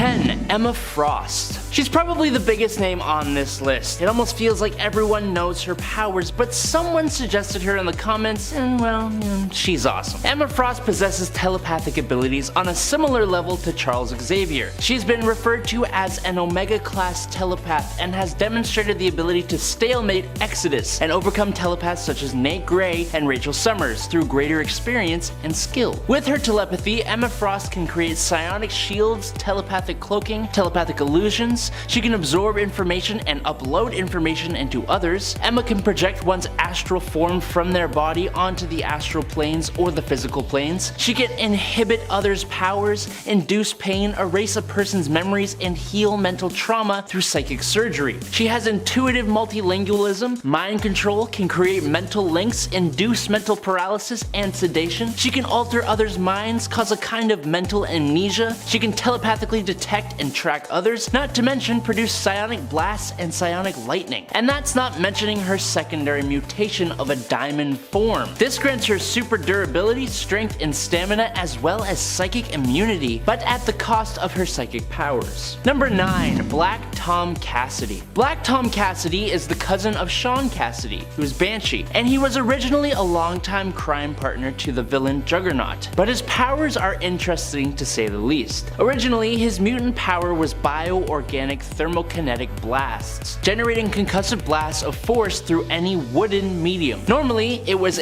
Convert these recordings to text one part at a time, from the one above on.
10. Emma Frost. She's probably the biggest name on this list. It almost feels like everyone knows her powers, but someone suggested her in the comments, and well, she's awesome. Emma Frost possesses telepathic abilities on a similar level to Charles Xavier. She's been referred to as an Omega-class telepath and has demonstrated the ability to stalemate Exodus and overcome telepaths such as Nate Gray and Rachel Summers through greater experience and skill. With her telepathy, Emma Frost can create psionic shields, telepathic cloaking, telepathic illusions. She can absorb information and upload information into others. Emma can project one's astral form from their body onto the astral planes or the physical planes. She can inhibit others' powers, induce pain, erase a person's memories, and heal mental trauma through psychic surgery. She has intuitive multilingualism, mind control, can create mental links, induce mental paralysis and sedation. She can alter others' minds, cause a kind of mental amnesia. She can telepathically detect and track others, not to mention produce psionic blasts and psionic lightning. And that's not mentioning her secondary mutation of a diamond form. This grants her super durability, strength, and stamina, as well as psychic immunity, but at the cost of her psychic powers. Number 9. Black Tom Cassidy. Black Tom Cassidy is the cousin of Sean Cassidy, who's Banshee, and he was originally a longtime crime partner to the villain Juggernaut, but his powers are interesting to say the least. Originally, his mutant power was bioorganic thermokinetic blasts, generating concussive blasts of force through any wooden medium. Normally, it was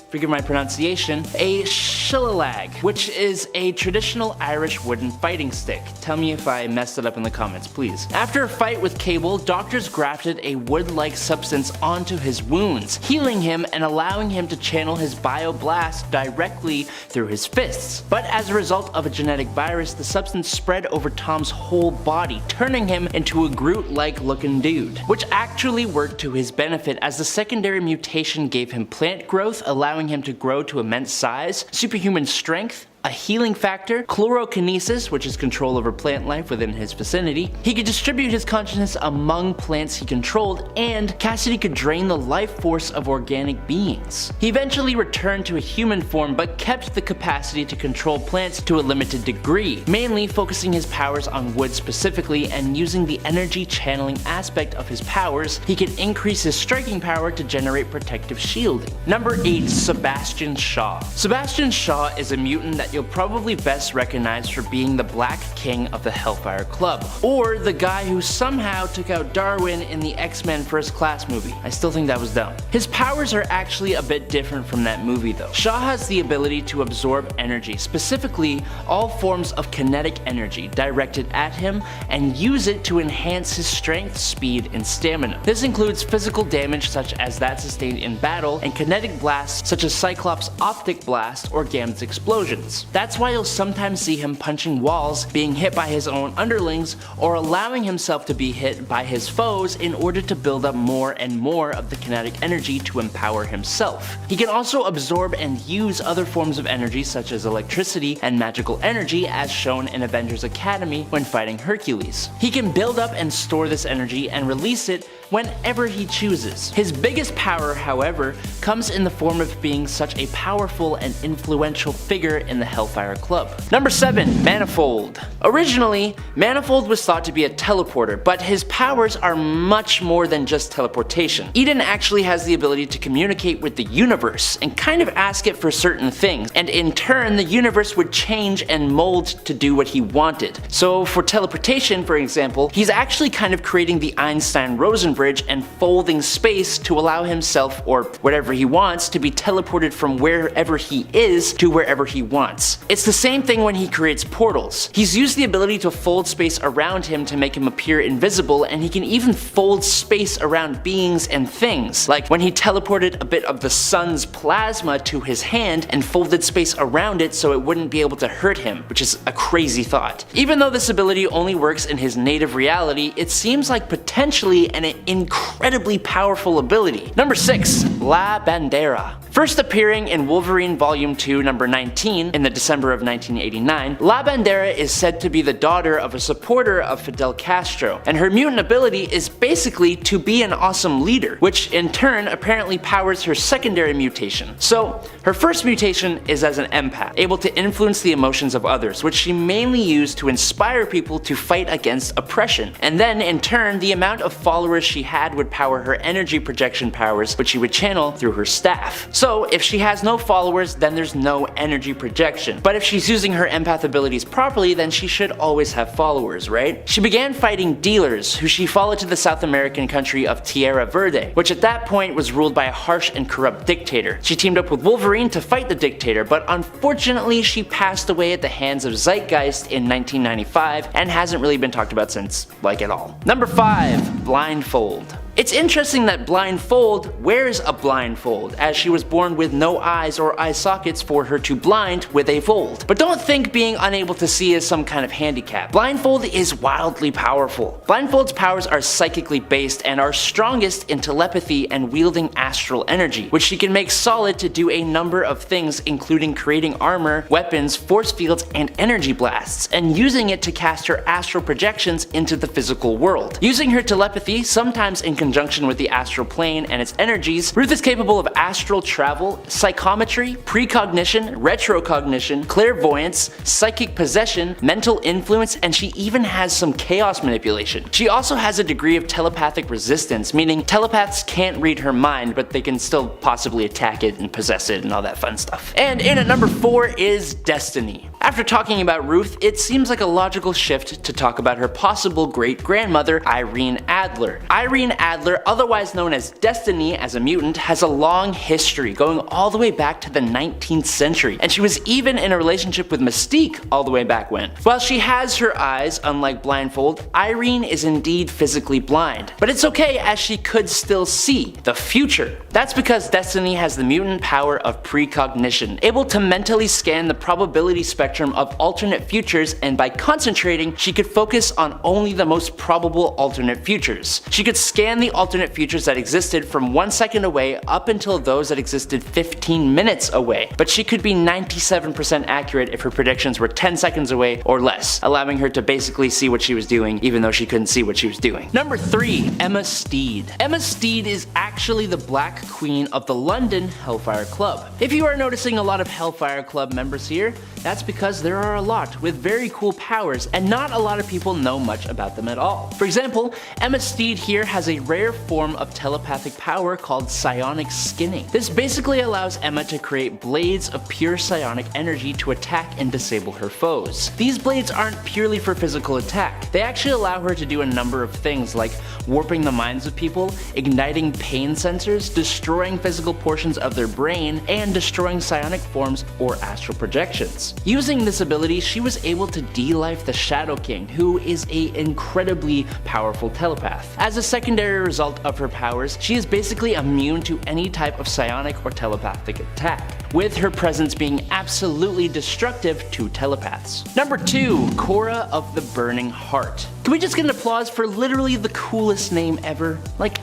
forgive my pronunciation, a shillag, which is a traditional Irish wooden fighting stick. Tell me if I messed it up in the comments, please. After a fight with Cable, doctors grafted a wood-like substance onto his wounds, healing him and allowing him to channel his bioblast directly through his fists. But as a result of a genetic virus, the substance spread over Tom's whole body, turning him into a Groot-like looking dude, which actually worked to his benefit as the secondary mutation gave him plant growth, allowing him to grow to immense size, superhuman strength, a healing factor, chlorokinesis, which is control over plant life within his vicinity. He could distribute his consciousness among plants he controlled, and Cassidy could drain the life force of organic beings. He eventually returned to a human form, but kept the capacity to control plants to a limited degree, mainly focusing his powers on wood specifically, and using the energy channeling aspect of his powers, he could increase his striking power to generate protective shielding. Number 8. Sebastian Shaw. Sebastian Shaw is a mutant that you'll probably best recognize for being the Black King of the Hellfire Club, or the guy who somehow took out Darwin in the X-Men First Class movie. I still think that was dumb. His powers are actually a bit different from that movie though. Shaw has the ability to absorb energy, specifically all forms of kinetic energy directed at him, and use it to enhance his strength, speed, and stamina. This includes physical damage such as that sustained in battle, and kinetic blasts such as Cyclops' optic blast or Gambit's explosions. That's why you'll sometimes see him punching walls, being hit by his own underlings, or allowing himself to be hit by his foes in order to build up more and more of the kinetic energy to empower himself. He can also absorb and use other forms of energy such as electricity and magical energy, as shown in Avengers Academy when fighting Hercules. He can build up and store this energy and release it whenever he chooses. His biggest power, however, comes in the form of being such a powerful and influential figure in the Hellfire Club. Number 7. Manifold. Originally, Manifold was thought to be a teleporter, but his powers are much more than just teleportation. Eden actually has the ability to communicate with the universe and kind of ask it for certain things, and in turn the universe would change and mold to do what he wanted. So for teleportation, for example, he's actually kind of creating the Einstein-Rosen bridge and folding space to allow himself, or whatever he wants, to be teleported from wherever he is to wherever he wants. It's the same thing when he creates portals. He's used the ability to fold space around him to make him appear invisible, and he can even fold space around beings and things, like when he teleported a bit of the sun's plasma to his hand and folded space around it so it wouldn't be able to hurt him, which is a crazy thought. Even though this ability only works in his native reality, it seems like potentially an incredibly powerful ability. Number 6. La Bandera. First appearing in Wolverine Volume 2 number 19 in the December of 1989, La Bandera is said to be the daughter of a supporter of Fidel Castro, and her mutant ability is basically to be an awesome leader, which in turn apparently powers her secondary mutation. So her first mutation is as an empath, able to influence the emotions of others, which she mainly used to inspire people to fight against oppression. And then in turn, the amount of followers she had would power her energy projection powers, which she would channel through her staff. So if she has no followers, then there's no energy projection. But if she's using her empath abilities properly, then she should always have followers, right? She began fighting dealers, who she followed to the South American country of Tierra Verde, which at that point was ruled by a harsh and corrupt dictator. She teamed up with Wolverine to fight the dictator, but unfortunately she passed away at the hands of Zeitgeist in 1995 and hasn't really been talked about since, like, at all. Number 5. Blindfold. It's interesting that Blindfold wears a blindfold, as she was born with no eyes or eye sockets for her to blind with a fold. But don't think being unable to see is some kind of handicap. Blindfold is wildly powerful. Blindfold's powers are psychically based and are strongest in telepathy and wielding astral energy, which she can make solid to do a number of things, including creating armor, weapons, force fields, and energy blasts, and using it to cast her astral projections into the physical world. Using her telepathy, sometimes in conjunction with the astral plane and its energies, Ruth is capable of astral travel, psychometry, precognition, retrocognition, clairvoyance, psychic possession, mental influence, and she even has some chaos manipulation. She also has a degree of telepathic resistance, meaning telepaths can't read her mind, but they can still possibly attack it and possess it and all that fun stuff. And in at number 4 is Destiny. After talking about Ruth, it seems like a logical shift to talk about her possible great-grandmother, Irene Adler. Irene Adler, otherwise known as Destiny as a mutant, has a long history going all the way back to the 19th century, and she was even in a relationship with Mystique all the way back when. While she has her eyes, unlike Blindfold, Irene is indeed physically blind. But it's okay, as she could still see the future. That's because Destiny has the mutant power of precognition, able to mentally scan the probability spectrum of alternate futures, and by concentrating, she could focus on only the most probable alternate futures. She could scan the alternate futures that existed from 1 second away up until those that existed 15 minutes away, but she could be 97% accurate if her predictions were 10 seconds away or less, allowing her to basically see what she was doing even though she couldn't see what she was doing. Number 3. Emma Steed. Emma Steed is actually the Black Queen of the London Hellfire Club. If you are noticing a lot of Hellfire Club members here, that's because there are a lot with very cool powers, and not a lot of people know much about them at all. For example, Emma Steed here has a rare form of telepathic power called psionic skinning. This basically allows Emma to create blades of pure psionic energy to attack and disable her foes. These blades aren't purely for physical attack. They actually allow her to do a number of things, like warping the minds of people, igniting pain sensors, destroying physical portions of their brain, and destroying psionic forms or astral projections. Using this ability, she was able to de-life the Shadow King, who is an incredibly powerful telepath. As a secondary result of her powers, she is basically immune to any type of psionic or telepathic attack, with her presence being absolutely destructive to telepaths. Number 2. Cora of the Burning Heart. Can we just get an applause for literally the coolest name ever? Like,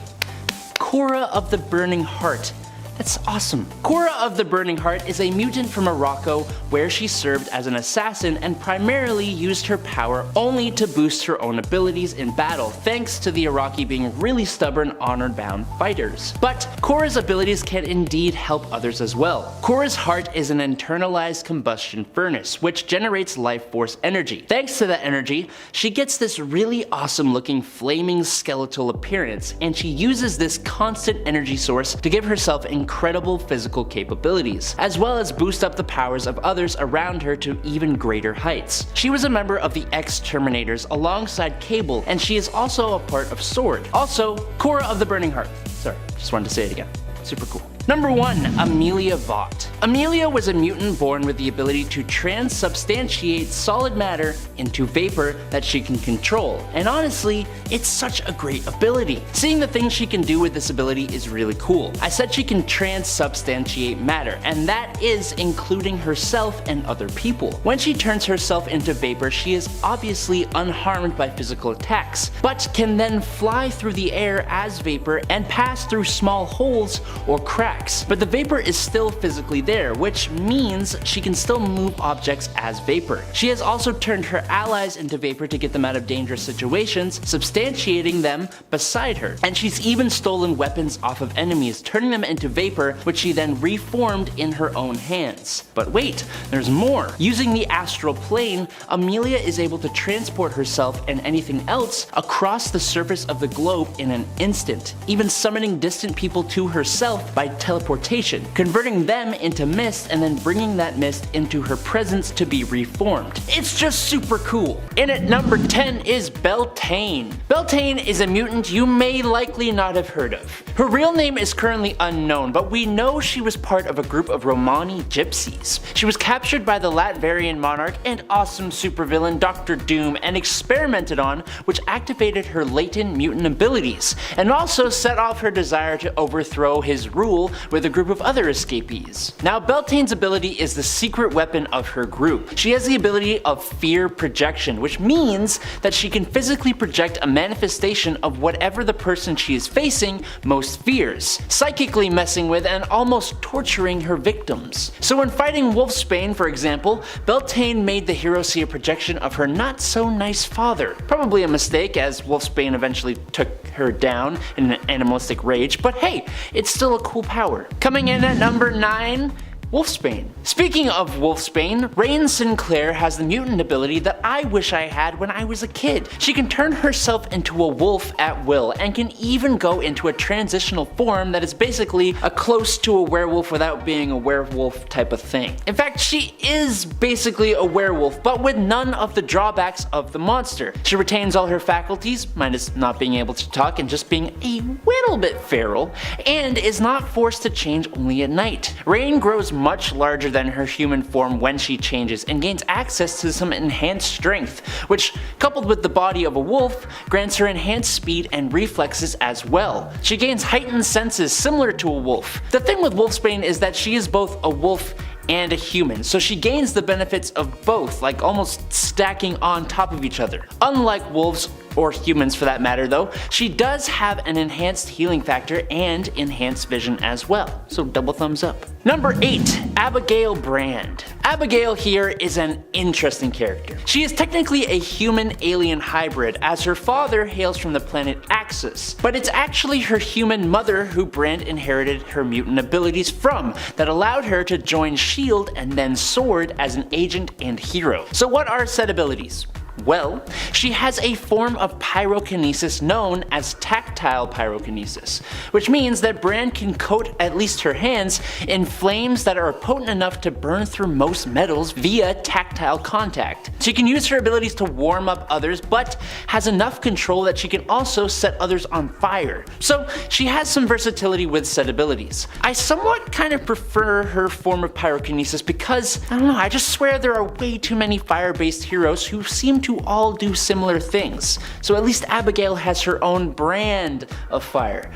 Cora of the Burning Heart. That's awesome. Cora of the Burning Heart is a mutant from Morocco, where she served as an assassin and primarily used her power only to boost her own abilities in battle, thanks to the Iraqi being really stubborn, honor-bound fighters. But Cora's abilities can indeed help others as well. Cora's heart is an internalized combustion furnace, which generates life force energy. Thanks to that energy, she gets this really awesome looking flaming skeletal appearance, and she uses this constant energy source to give herself incredible physical capabilities, as well as boost up the powers of others around her to even greater heights. She was a member of the X-Terminators alongside Cable, and she is also a part of SWORD. Also, Cora of the Burning Heart. Sorry, just wanted to say it again. Super cool. Number 1. Amelia Vaught. Amelia was a mutant born with the ability to transubstantiate solid matter into vapor that she can control, and honestly, it's such a great ability. Seeing the things she can do with this ability is really cool. I said she can transubstantiate matter, and that is including herself and other people. When she turns herself into vapor, she is obviously unharmed by physical attacks, but can then fly through the air as vapor and pass through small holes or cracks. But the vapor is still physically there, which means she can still move objects as vapor. She has also turned her allies into vapor to get them out of dangerous situations, substantiating them beside her. And she's even stolen weapons off of enemies, turning them into vapor, which she then reformed in her own hands. But wait, there's more. Using the astral plane, Amelia is able to transport herself and anything else across the surface of the globe in an instant, even summoning distant people to herself by teleportation, converting them into mist and then bringing that mist into her presence to be reformed. It's just super cool. In at number 10 is Beltane. Beltane is a mutant you may likely not have heard of. Her real name is currently unknown, but we know she was part of a group of Romani gypsies. She was captured by the Latverian monarch and awesome supervillain Dr. Doom and experimented on, which activated her latent mutant abilities, and also set off her desire to overthrow his rule with a group of other escapees. Now, Beltane's ability is the secret weapon of her group. She has the ability of fear projection, which means that she can physically project a manifestation of whatever the person she is facing most fears, psychically messing with and almost torturing her victims. So when fighting Wolfsbane, for example, Beltane made the hero see a projection of her not so nice father. Probably a mistake, as Wolfsbane eventually took her down in an animalistic rage, but hey, it's still a cool power. Coming in at number 9, Wolfsbane. Speaking of Wolfsbane, Rain Sinclair has the mutant ability that I wish I had when I was a kid. She can turn herself into a wolf at will and can even go into a transitional form that is basically a close to a werewolf without being a werewolf type of thing. In fact, she is basically a werewolf, but with none of the drawbacks of the monster. She retains all her faculties, minus not being able to talk and just being a little bit feral, and is not forced to change only at night. Rain grows much larger than her human form when she changes and gains access to some enhanced strength, which, coupled with the body of a wolf, grants her enhanced speed and reflexes as well. She gains heightened senses similar to a wolf. The thing with Wolfsbane is that she is both a wolf and a human, so she gains the benefits of both, like almost stacking on top of each other. Unlike wolves, or humans for that matter though, she does have an enhanced healing factor and enhanced vision as well, so double thumbs up. Number 8, Abigail Brand. Abigail here is an interesting character. She is technically a human-alien hybrid, as her father hails from the planet Axis, but it's actually her human mother who Brand inherited her mutant abilities from, that allowed her to join S.H.I.E.L.D. and then Sword as an agent and hero. So what are said abilities? Well, she has a form of pyrokinesis known as tactile pyrokinesis, which means that Brand can coat at least her hands in flames that are potent enough to burn through most metals via tactile contact. She can use her abilities to warm up others, but has enough control that she can also set others on fire. So she has some versatility with said abilities. I somewhat kind of prefer her form of pyrokinesis because, I don't know, I just swear there are way too many fire-based heroes who seem to all do similar things. So at least Abigail has her own brand of fire.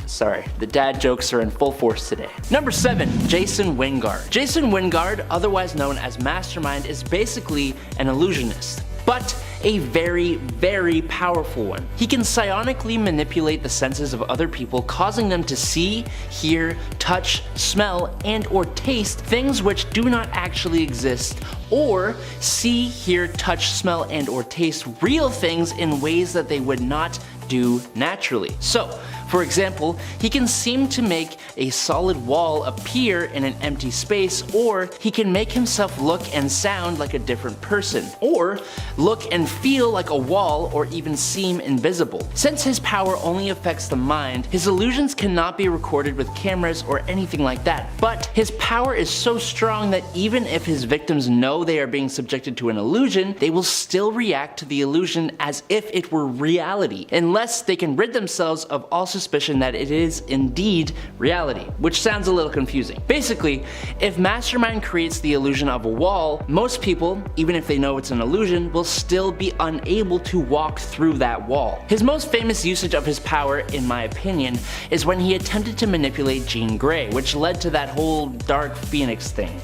Sorry, the dad jokes are in full force today. Number 7, Jason Wingard. Jason Wingard, otherwise known as Mastermind, is basically an illusionist, but a very, very powerful one. He can psionically manipulate the senses of other people, causing them to see, hear, touch, smell, and or taste things which do not actually exist, or see, hear, touch, smell, and or taste real things in ways that they would not do naturally. So, for example, he can seem to make a solid wall appear in an empty space, or he can make himself look and sound like a different person, or look and feel like a wall, or even seem invisible. Since his power only affects the mind, his illusions cannot be recorded with cameras or anything like that, but his power is so strong that even if his victims know they are being subjected to an illusion, they will still react to the illusion as if it were reality, unless they can rid themselves of all suspicion that it is indeed reality, which sounds a little confusing. Basically, if Mastermind creates the illusion of a wall, most people, even if they know it's an illusion, will still be unable to walk through that wall. His most famous usage of his power, in my opinion, is when he attempted to manipulate Jean Grey, which led to that whole Dark Phoenix thing.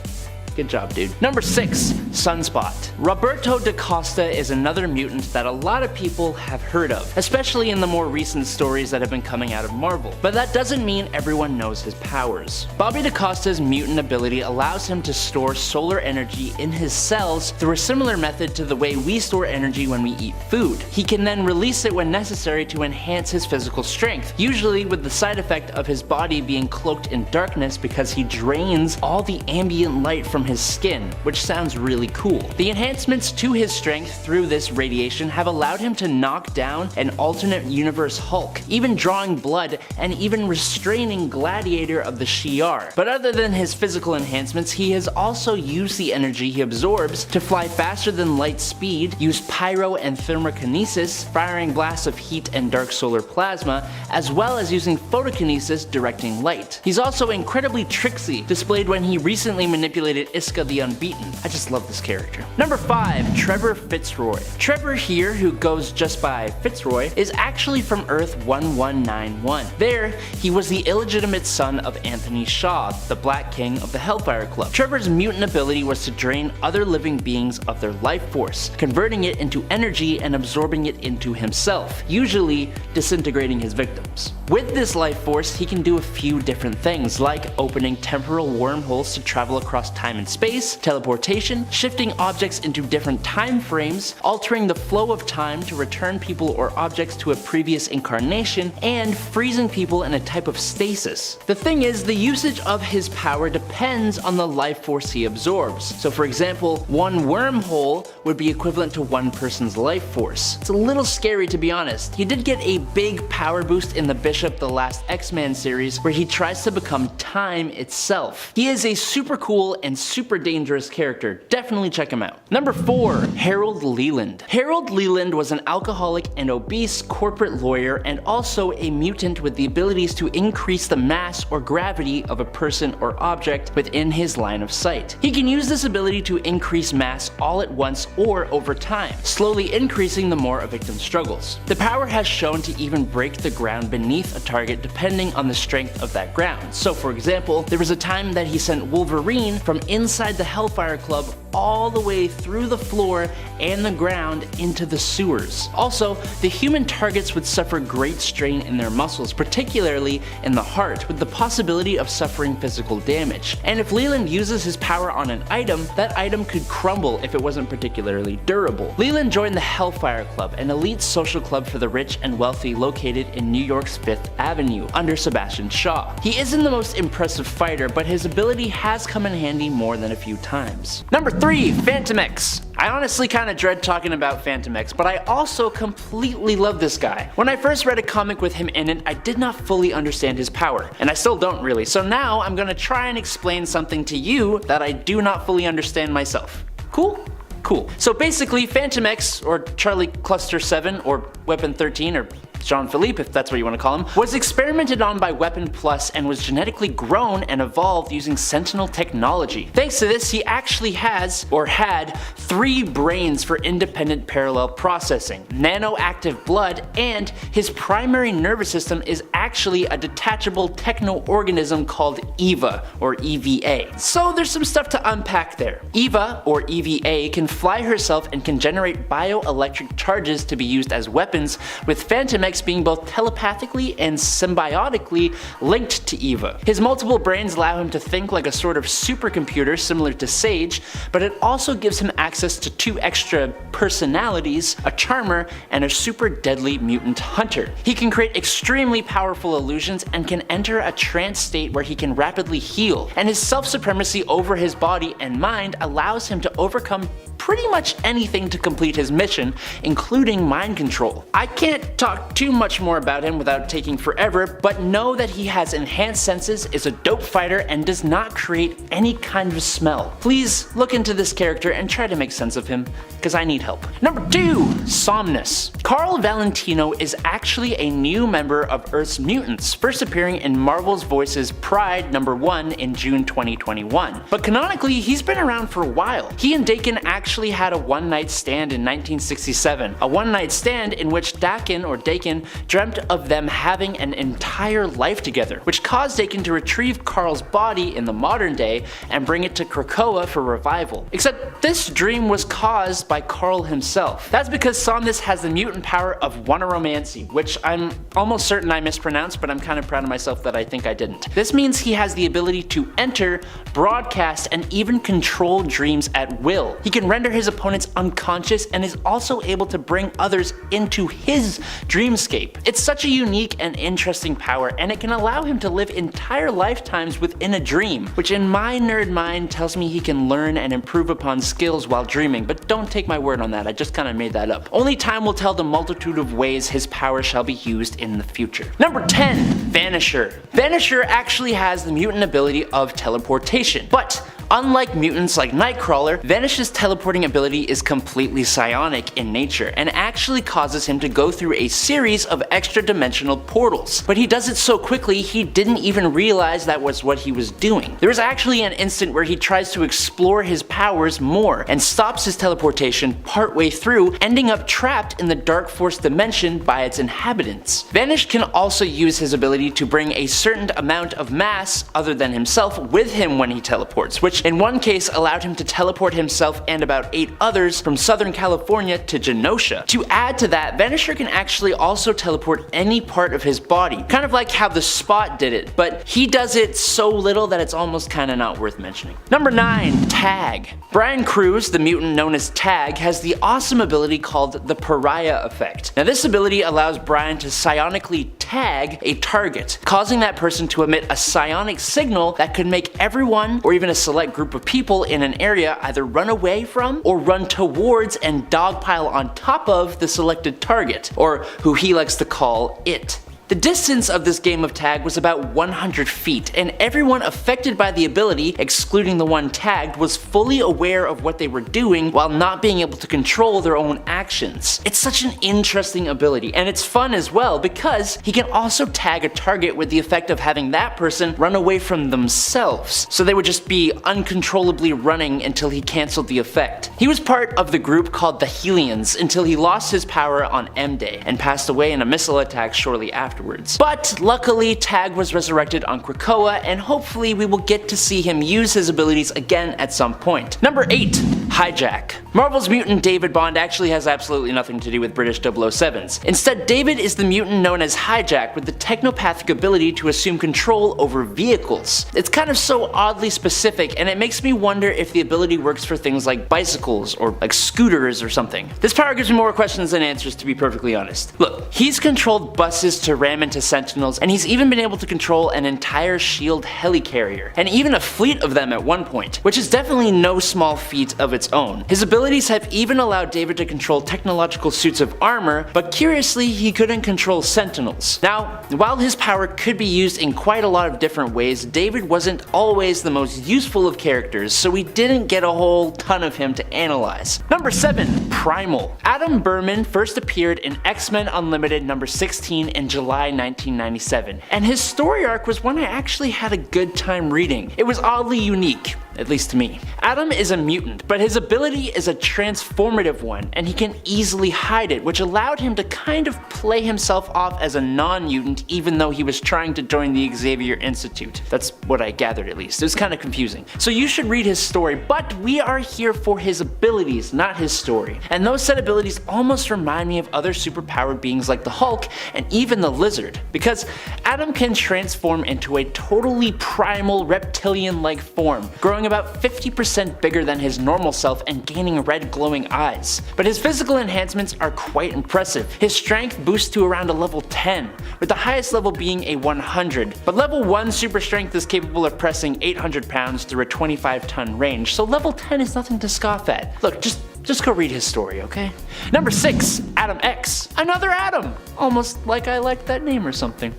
Good job, dude. Number 6. Sunspot. Roberto da Costa is another mutant that a lot of people have heard of, especially in the more recent stories that have been coming out of Marvel. But that doesn't mean everyone knows his powers. Bobby da Costa's mutant ability allows him to store solar energy in his cells through a similar method to the way we store energy when we eat food. He can then release it when necessary to enhance his physical strength, usually with the side effect of his body being cloaked in darkness because he drains all the ambient light from his skin, which sounds really cool. The enhancements to his strength through this radiation have allowed him to knock down an alternate universe Hulk, even drawing blood and even restraining Gladiator of the Shi'ar. But other than his physical enhancements, he has also used the energy he absorbs to fly faster than light speed, use pyro and thermokinesis, firing blasts of heat and dark solar plasma, as well as using photokinesis directing light. He's also incredibly tricksy, displayed when he recently manipulated Iska the Unbeaten. I just love this character. Number 5. Trevor Fitzroy. Trevor here, who goes just by Fitzroy, is actually from Earth 1191. There, he was the illegitimate son of Anthony Shaw, the Black King of the Hellfire Club. Trevor's mutant ability was to drain other living beings of their life force, converting it into energy and absorbing it into himself, usually disintegrating his victims. With this life force, he can do a few different things, like opening temporal wormholes to travel across time and space, teleportation, shifting objects into different time frames, altering the flow of time to return people or objects to a previous incarnation, and freezing people in a type of stasis. The thing is, the usage of his power depends on the life force he absorbs. So for example, one wormhole would be equivalent to one person's life force. It's a little scary, to be honest. He did get a big power boost in the Bishop the Last X-Men series, where he tries to become time itself. He is a super cool and super dangerous character. Definitely check him out. Number 4. Harold Leland. Harold Leland was an alcoholic and obese corporate lawyer and also a mutant with the abilities to increase the mass or gravity of a person or object within his line of sight. He can use this ability to increase mass all at once or over time, slowly increasing the more a victim struggles. The power has shown to even break the ground beneath a target depending on the strength of that ground. So for example, there was a time that he sent Wolverine from inside the Hellfire Club all the way through the floor and the ground into the sewers. Also, the human targets would suffer great strain in their muscles, particularly in the heart, with the possibility of suffering physical damage. And if Leland uses his power on an item, that item could crumble if it wasn't particularly durable. Leland joined the Hellfire Club, an elite social club for the rich and wealthy located in New York's 5th Avenue, under Sebastian Shaw. He isn't the most impressive fighter, but his ability has come in handy more than a few times. Number 3. Phantom X. I honestly kinda dread talking about Phantom X, but I also completely love this guy. When I first read a comic with him in it, I did not fully understand his power, and I still don't really, so now I'm gonna try and explain something to you that I do not fully understand myself. Cool? Cool. So basically, Phantom X, or Charlie Cluster 7, or Weapon 13, or Jean-Philippe, if that's what you want to call him, was experimented on by Weapon Plus and was genetically grown and evolved using Sentinel technology. Thanks to this, he actually has, or had, 3 brains for independent parallel processing, nanoactive blood, and his primary nervous system is actually a detachable techno-organism called EVA, or EVA. So there's some stuff to unpack there. EVA, or EVA, can fly herself and can generate bioelectric charges to be used as weapons, with Phantom X being both telepathically and symbiotically linked to Eva. His multiple brains allow him to think like a sort of supercomputer similar to Sage, but it also gives him access to 2 extra personalities, a charmer and a super deadly mutant hunter. He can create extremely powerful illusions and can enter a trance state where he can rapidly heal, and his self-supremacy over his body and mind allows him to overcome pretty much anything to complete his mission, including mind control. I can't talk too much more about him without taking forever, but know that he has enhanced senses, is a dope fighter, and does not create any kind of smell. Please look into this character and try to make sense of him, because I need help. Number 2. Somnus. Carl Valentino is actually a new member of Earth's mutants, first appearing in Marvel's Voices Pride #1 in June 2021. But canonically, he's been around for a while. He and Dakin actually had a one-night stand in 1967, a one-night stand in which Dakin dreamt of them having an entire life together, which caused Dakin to retrieve Carl's body in the modern day and bring it to Krakoa for revival. Except this dream was caused by Carl himself. That's because Somnus has the mutant power of Wannaromancy, which I'm almost certain I mispronounced, but I'm kind of proud of myself that I think I didn't. This means he has the ability to enter, broadcast, and even control dreams at will. He can render his opponents unconscious and is also able to bring others into his dreamscape. It's such a unique and interesting power, and it can allow him to live entire lifetimes within a dream, which in my nerd mind tells me he can learn and improve upon skills while dreaming, but don't take my word on that, I just kinda made that up. Only time will tell the multitude of ways his power shall be used in the future. Number 10. Vanisher. Vanisher actually has the mutant ability of teleportation, but unlike mutants like Nightcrawler, Vanish's teleporting ability is completely psionic in nature and actually causes him to go through a series of extra-dimensional portals. But he does it so quickly he didn't even realize that was what he was doing. There is actually an instant where he tries to explore his powers more and stops his teleportation partway through, ending up trapped in the Dark Force dimension by its inhabitants. Vanish can also use his ability to bring a certain amount of mass other than himself with him when he teleports, which in one case allowed him to teleport himself and about 8 others from Southern California to Genosha. To add to that, Vanisher can actually also teleport any part of his body, kind of like how the Spot did it, but he does it so little that it's almost kinda not worth mentioning. Number 9. Tag. Brian Cruz, the mutant known as Tag, has the awesome ability called the Pariah Effect. Now this ability allows Brian to psionically tag a target, causing that person to emit a psionic signal that could make everyone, or even a select group of people in an area, either run away from or run towards and dogpile on top of the selected target, or who he likes to call it. The distance of this game of tag was about 100 feet, and everyone affected by the ability, excluding the one tagged, was fully aware of what they were doing while not being able to control their own actions. It's such an interesting ability, and it's fun as well because he can also tag a target with the effect of having that person run away from themselves, so they would just be uncontrollably running until he cancelled the effect. He was part of the group called the Helians until he lost his power on M-Day and passed away in a missile attack shortly afterwards. But luckily, Tag was resurrected on Krakoa, and hopefully we will get to see him use his abilities again at some point. Number 8. Hijack. Marvel's mutant David Bond actually has absolutely nothing to do with British 007s. Instead, David is the mutant known as Hijack with the technopathic ability to assume control over vehicles. It's kind of so oddly specific, and it makes me wonder if the ability works for things like bicycles or like scooters or something. This power gives me more questions than answers, to be perfectly honest. Look, he's controlled buses to ram into sentinels, and he's even been able to control an entire SHIELD helicarrier, and even a fleet of them at one point, which is definitely no small feat of its own. His abilities have even allowed David to control technological suits of armor, but curiously he couldn't control sentinels. Now, while his power could be used in quite a lot of different ways, David wasn't always the most useful of characters, so we didn't get a whole ton of him to analyze. Number 7. Primal. Adam Berman first appeared in X-Men Unlimited number 16 in July 1997, and his story arc was one I actually had a good time reading. It was oddly unique, at least to me. Adam is a mutant, but his ability is a transformative one, and he can easily hide it, which allowed him to kind of play himself off as a non-mutant even though he was trying to join the Xavier Institute. That's what I gathered, at least. It was kind of confusing. So you should read his story, but we are here for his abilities, not his story. And those said abilities almost remind me of other superpowered beings like the Hulk and even the Lizard, because Adam can transform into a totally primal reptilian-like form, growing about 50% bigger than his normal self and gaining red glowing eyes. But his physical enhancements are quite impressive. His strength boosts to around a level 10, with the highest level being a 100. But level 1 super strength is capable of pressing 800 pounds through a 25-ton range, so level 10 is nothing to scoff at. Look, just go read his story, okay? Number 6. Adam X. Another Adam! Almost like I liked that name or something.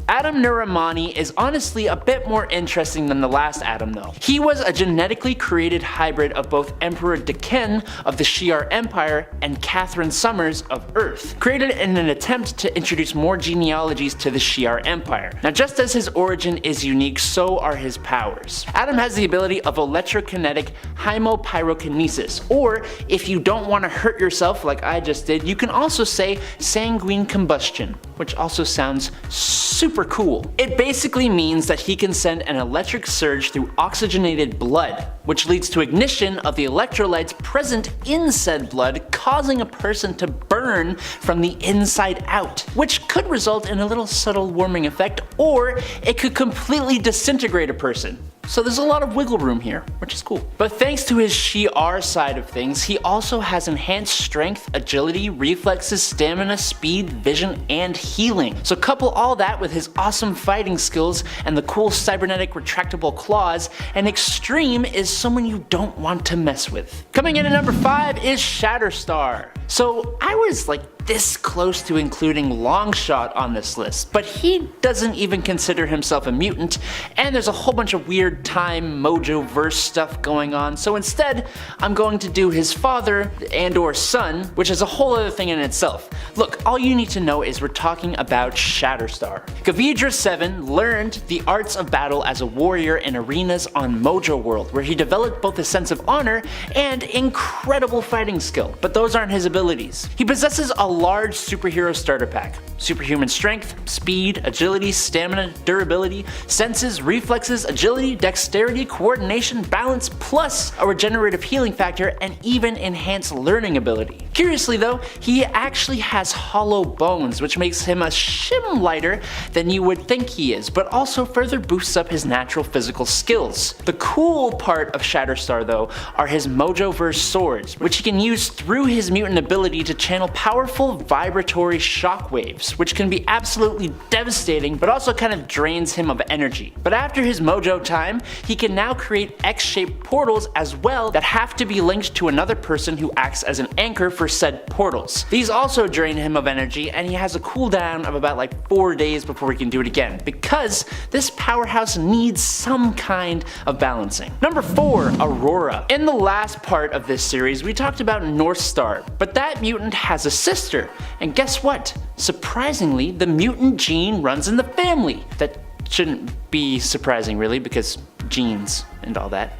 Adam Nuramani is honestly a bit more interesting than the last Adam though. He was a genetically created hybrid of both Emperor Deken of the Shi'ar Empire and Catherine Summers of Earth, created in an attempt to introduce more genealogies to the Shi'ar Empire. Now just as his origin is unique, so are his powers. Adam has the ability of electrokinetic hemopyrokinesis, or if you don't want to hurt yourself like I just did, you can also say sanguine combustion, which also sounds super cool. It basically means that he can send an electric surge through oxygenated blood, which leads to ignition of the electrolytes present in said blood, causing a person to burn from the inside out, which could result in a little subtle warming effect, or it could completely disintegrate a person. So there's a lot of wiggle room here, which is cool. But thanks to his Shi'ar side of things, he also has enhanced strength, agility, reflexes, stamina, speed, vision, and healing. So couple all that with his awesome fighting skills and the cool cybernetic retractable claws, and Extreme is someone you don't want to mess with. Coming in at number 5 is Shatterstar. So I was like this close to including Longshot on this list, but he doesn't even consider himself a mutant, and there's a whole bunch of weird time mojo verse stuff going on, so instead I'm going to do his father and or son, which is a whole other thing in itself. Look, all you need to know is we're talking about Shatterstar. Gavidra 7 learned the arts of battle as a warrior in arenas on Mojo World, where he developed both a sense of honor and incredible fighting skill, but those aren't his abilities. He possesses a large superhero starter pack. Superhuman strength, speed, agility, stamina, durability, senses, reflexes, agility, dexterity, coordination, balance, plus a regenerative healing factor and even enhanced learning ability. Curiously though, he actually has hollow bones, which makes him a shim lighter than you would think he is, but also further boosts up his natural physical skills. The cool part of Shatterstar though are his Mojoverse swords, which he can use through his mutant ability to channel powerful vibratory shockwaves, which can be absolutely devastating but also kind of drains him of energy. But after his Mojo time, he can now create X-shaped portals as well that have to be linked to another person who acts as an anchor for said portals. These also drain him of energy, and he has a cooldown of about like 4 days before he can do it again, because this powerhouse needs some kind of balancing. Number 4, Aurora. In the last part of this series, we talked about Northstar, but that mutant has a sister, and guess what? Surprisingly, the mutant gene runs in the family. That shouldn't be surprising really, because genes and all that.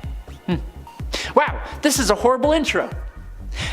Wow, this is a horrible intro.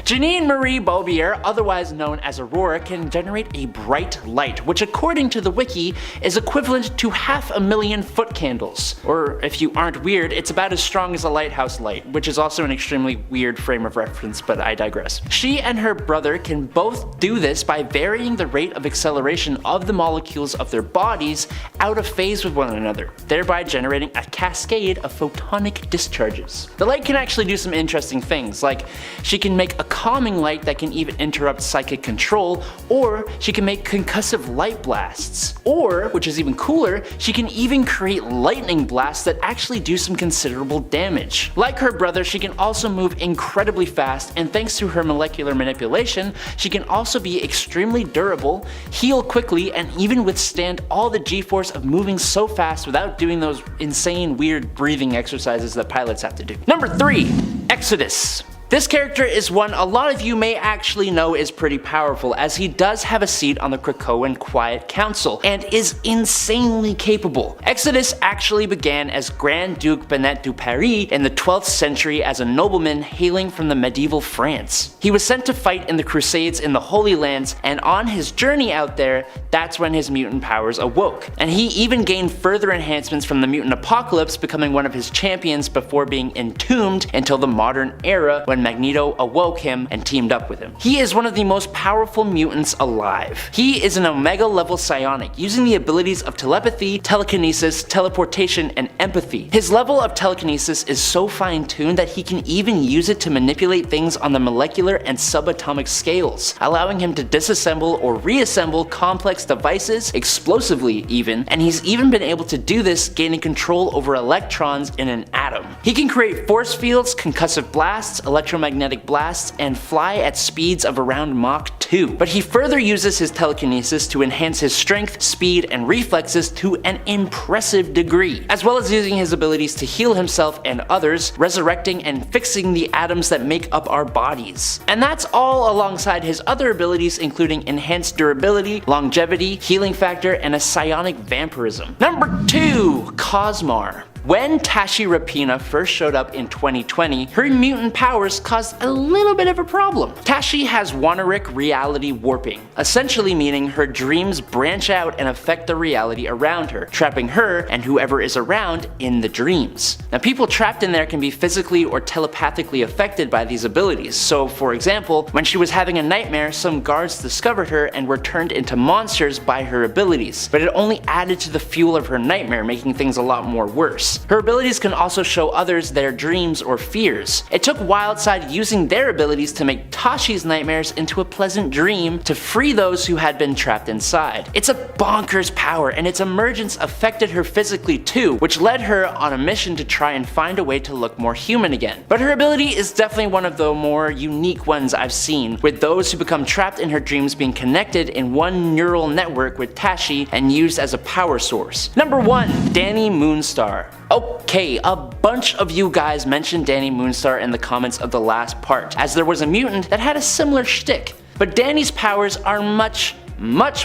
Janine Marie Beaubier, otherwise known as Aurora, can generate a bright light, which according to the wiki is equivalent to 500,000 foot candles. Or if you aren't weird, it's about as strong as a lighthouse light, which is also an extremely weird frame of reference, but I digress. She and her brother can both do this by varying the rate of acceleration of the molecules of their bodies out of phase with one another, thereby generating a cascade of photonic discharges. The light can actually do some interesting things, like she can make a calming light that can even interrupt psychic control, or she can make concussive light blasts. Or, which is even cooler, she can even create lightning blasts that actually do some considerable damage. Like her brother, she can also move incredibly fast, and thanks to her molecular manipulation, she can also be extremely durable, heal quickly, and even withstand all the g-force of moving so fast without doing those insane weird breathing exercises that pilots have to do. Number 3, Exodus. This character is one a lot of you may actually know is pretty powerful, as he does have a seat on the Krakoan Quiet Council and is insanely capable. Exodus actually began as Grand Duke Benet du Paris in the 12th century as a nobleman hailing from the medieval France. He was sent to fight in the Crusades in the Holy Lands, and on his journey out there, that's when his mutant powers awoke. And he even gained further enhancements from the mutant apocalypse, becoming one of his champions before being entombed until the modern era when Magneto awoke him and teamed up with him. He is one of the most powerful mutants alive. He is an Omega level psionic, using the abilities of telepathy, telekinesis, teleportation, and empathy. His level of telekinesis is so fine-tuned that he can even use it to manipulate things on the molecular and subatomic scales, allowing him to disassemble or reassemble complex devices, explosively even, and he's even been able to do this gaining control over electrons in an atom. He can create force fields, concussive blasts, electromagnetic blasts and fly at speeds of around Mach 2. But he further uses his telekinesis to enhance his strength, speed, and reflexes to an impressive degree, as well as using his abilities to heal himself and others, resurrecting and fixing the atoms that make up our bodies. And that's all alongside his other abilities, including enhanced durability, longevity, healing factor, and a psionic vampirism. Number 2. Cosmar. When Tashi Rapina first showed up in 2020, her mutant powers caused a little bit of a problem. Tashi has Wanaric reality warping, essentially meaning her dreams branch out and affect the reality around her, trapping her and whoever is around in the dreams. Now, people trapped in there can be physically or telepathically affected by these abilities. So, for example, when she was having a nightmare, some guards discovered her and were turned into monsters by her abilities, but it only added to the fuel of her nightmare, making things a lot more worse. Her abilities can also show others their dreams or fears. It took Wildside using their abilities to make Tashi's nightmares into a pleasant dream to free those who had been trapped inside. It's a bonkers power, and its emergence affected her physically too, which led her on a mission to try and find a way to look more human again. But her ability is definitely one of the more unique ones I've seen, with those who become trapped in her dreams being connected in one neural network with Tashi and used as a power source. Number 1. Danny Moonstar. Okay, a bunch of you guys mentioned Danny Moonstar in the comments of the last part, as there was a mutant that had a similar shtick. But Danny's powers are much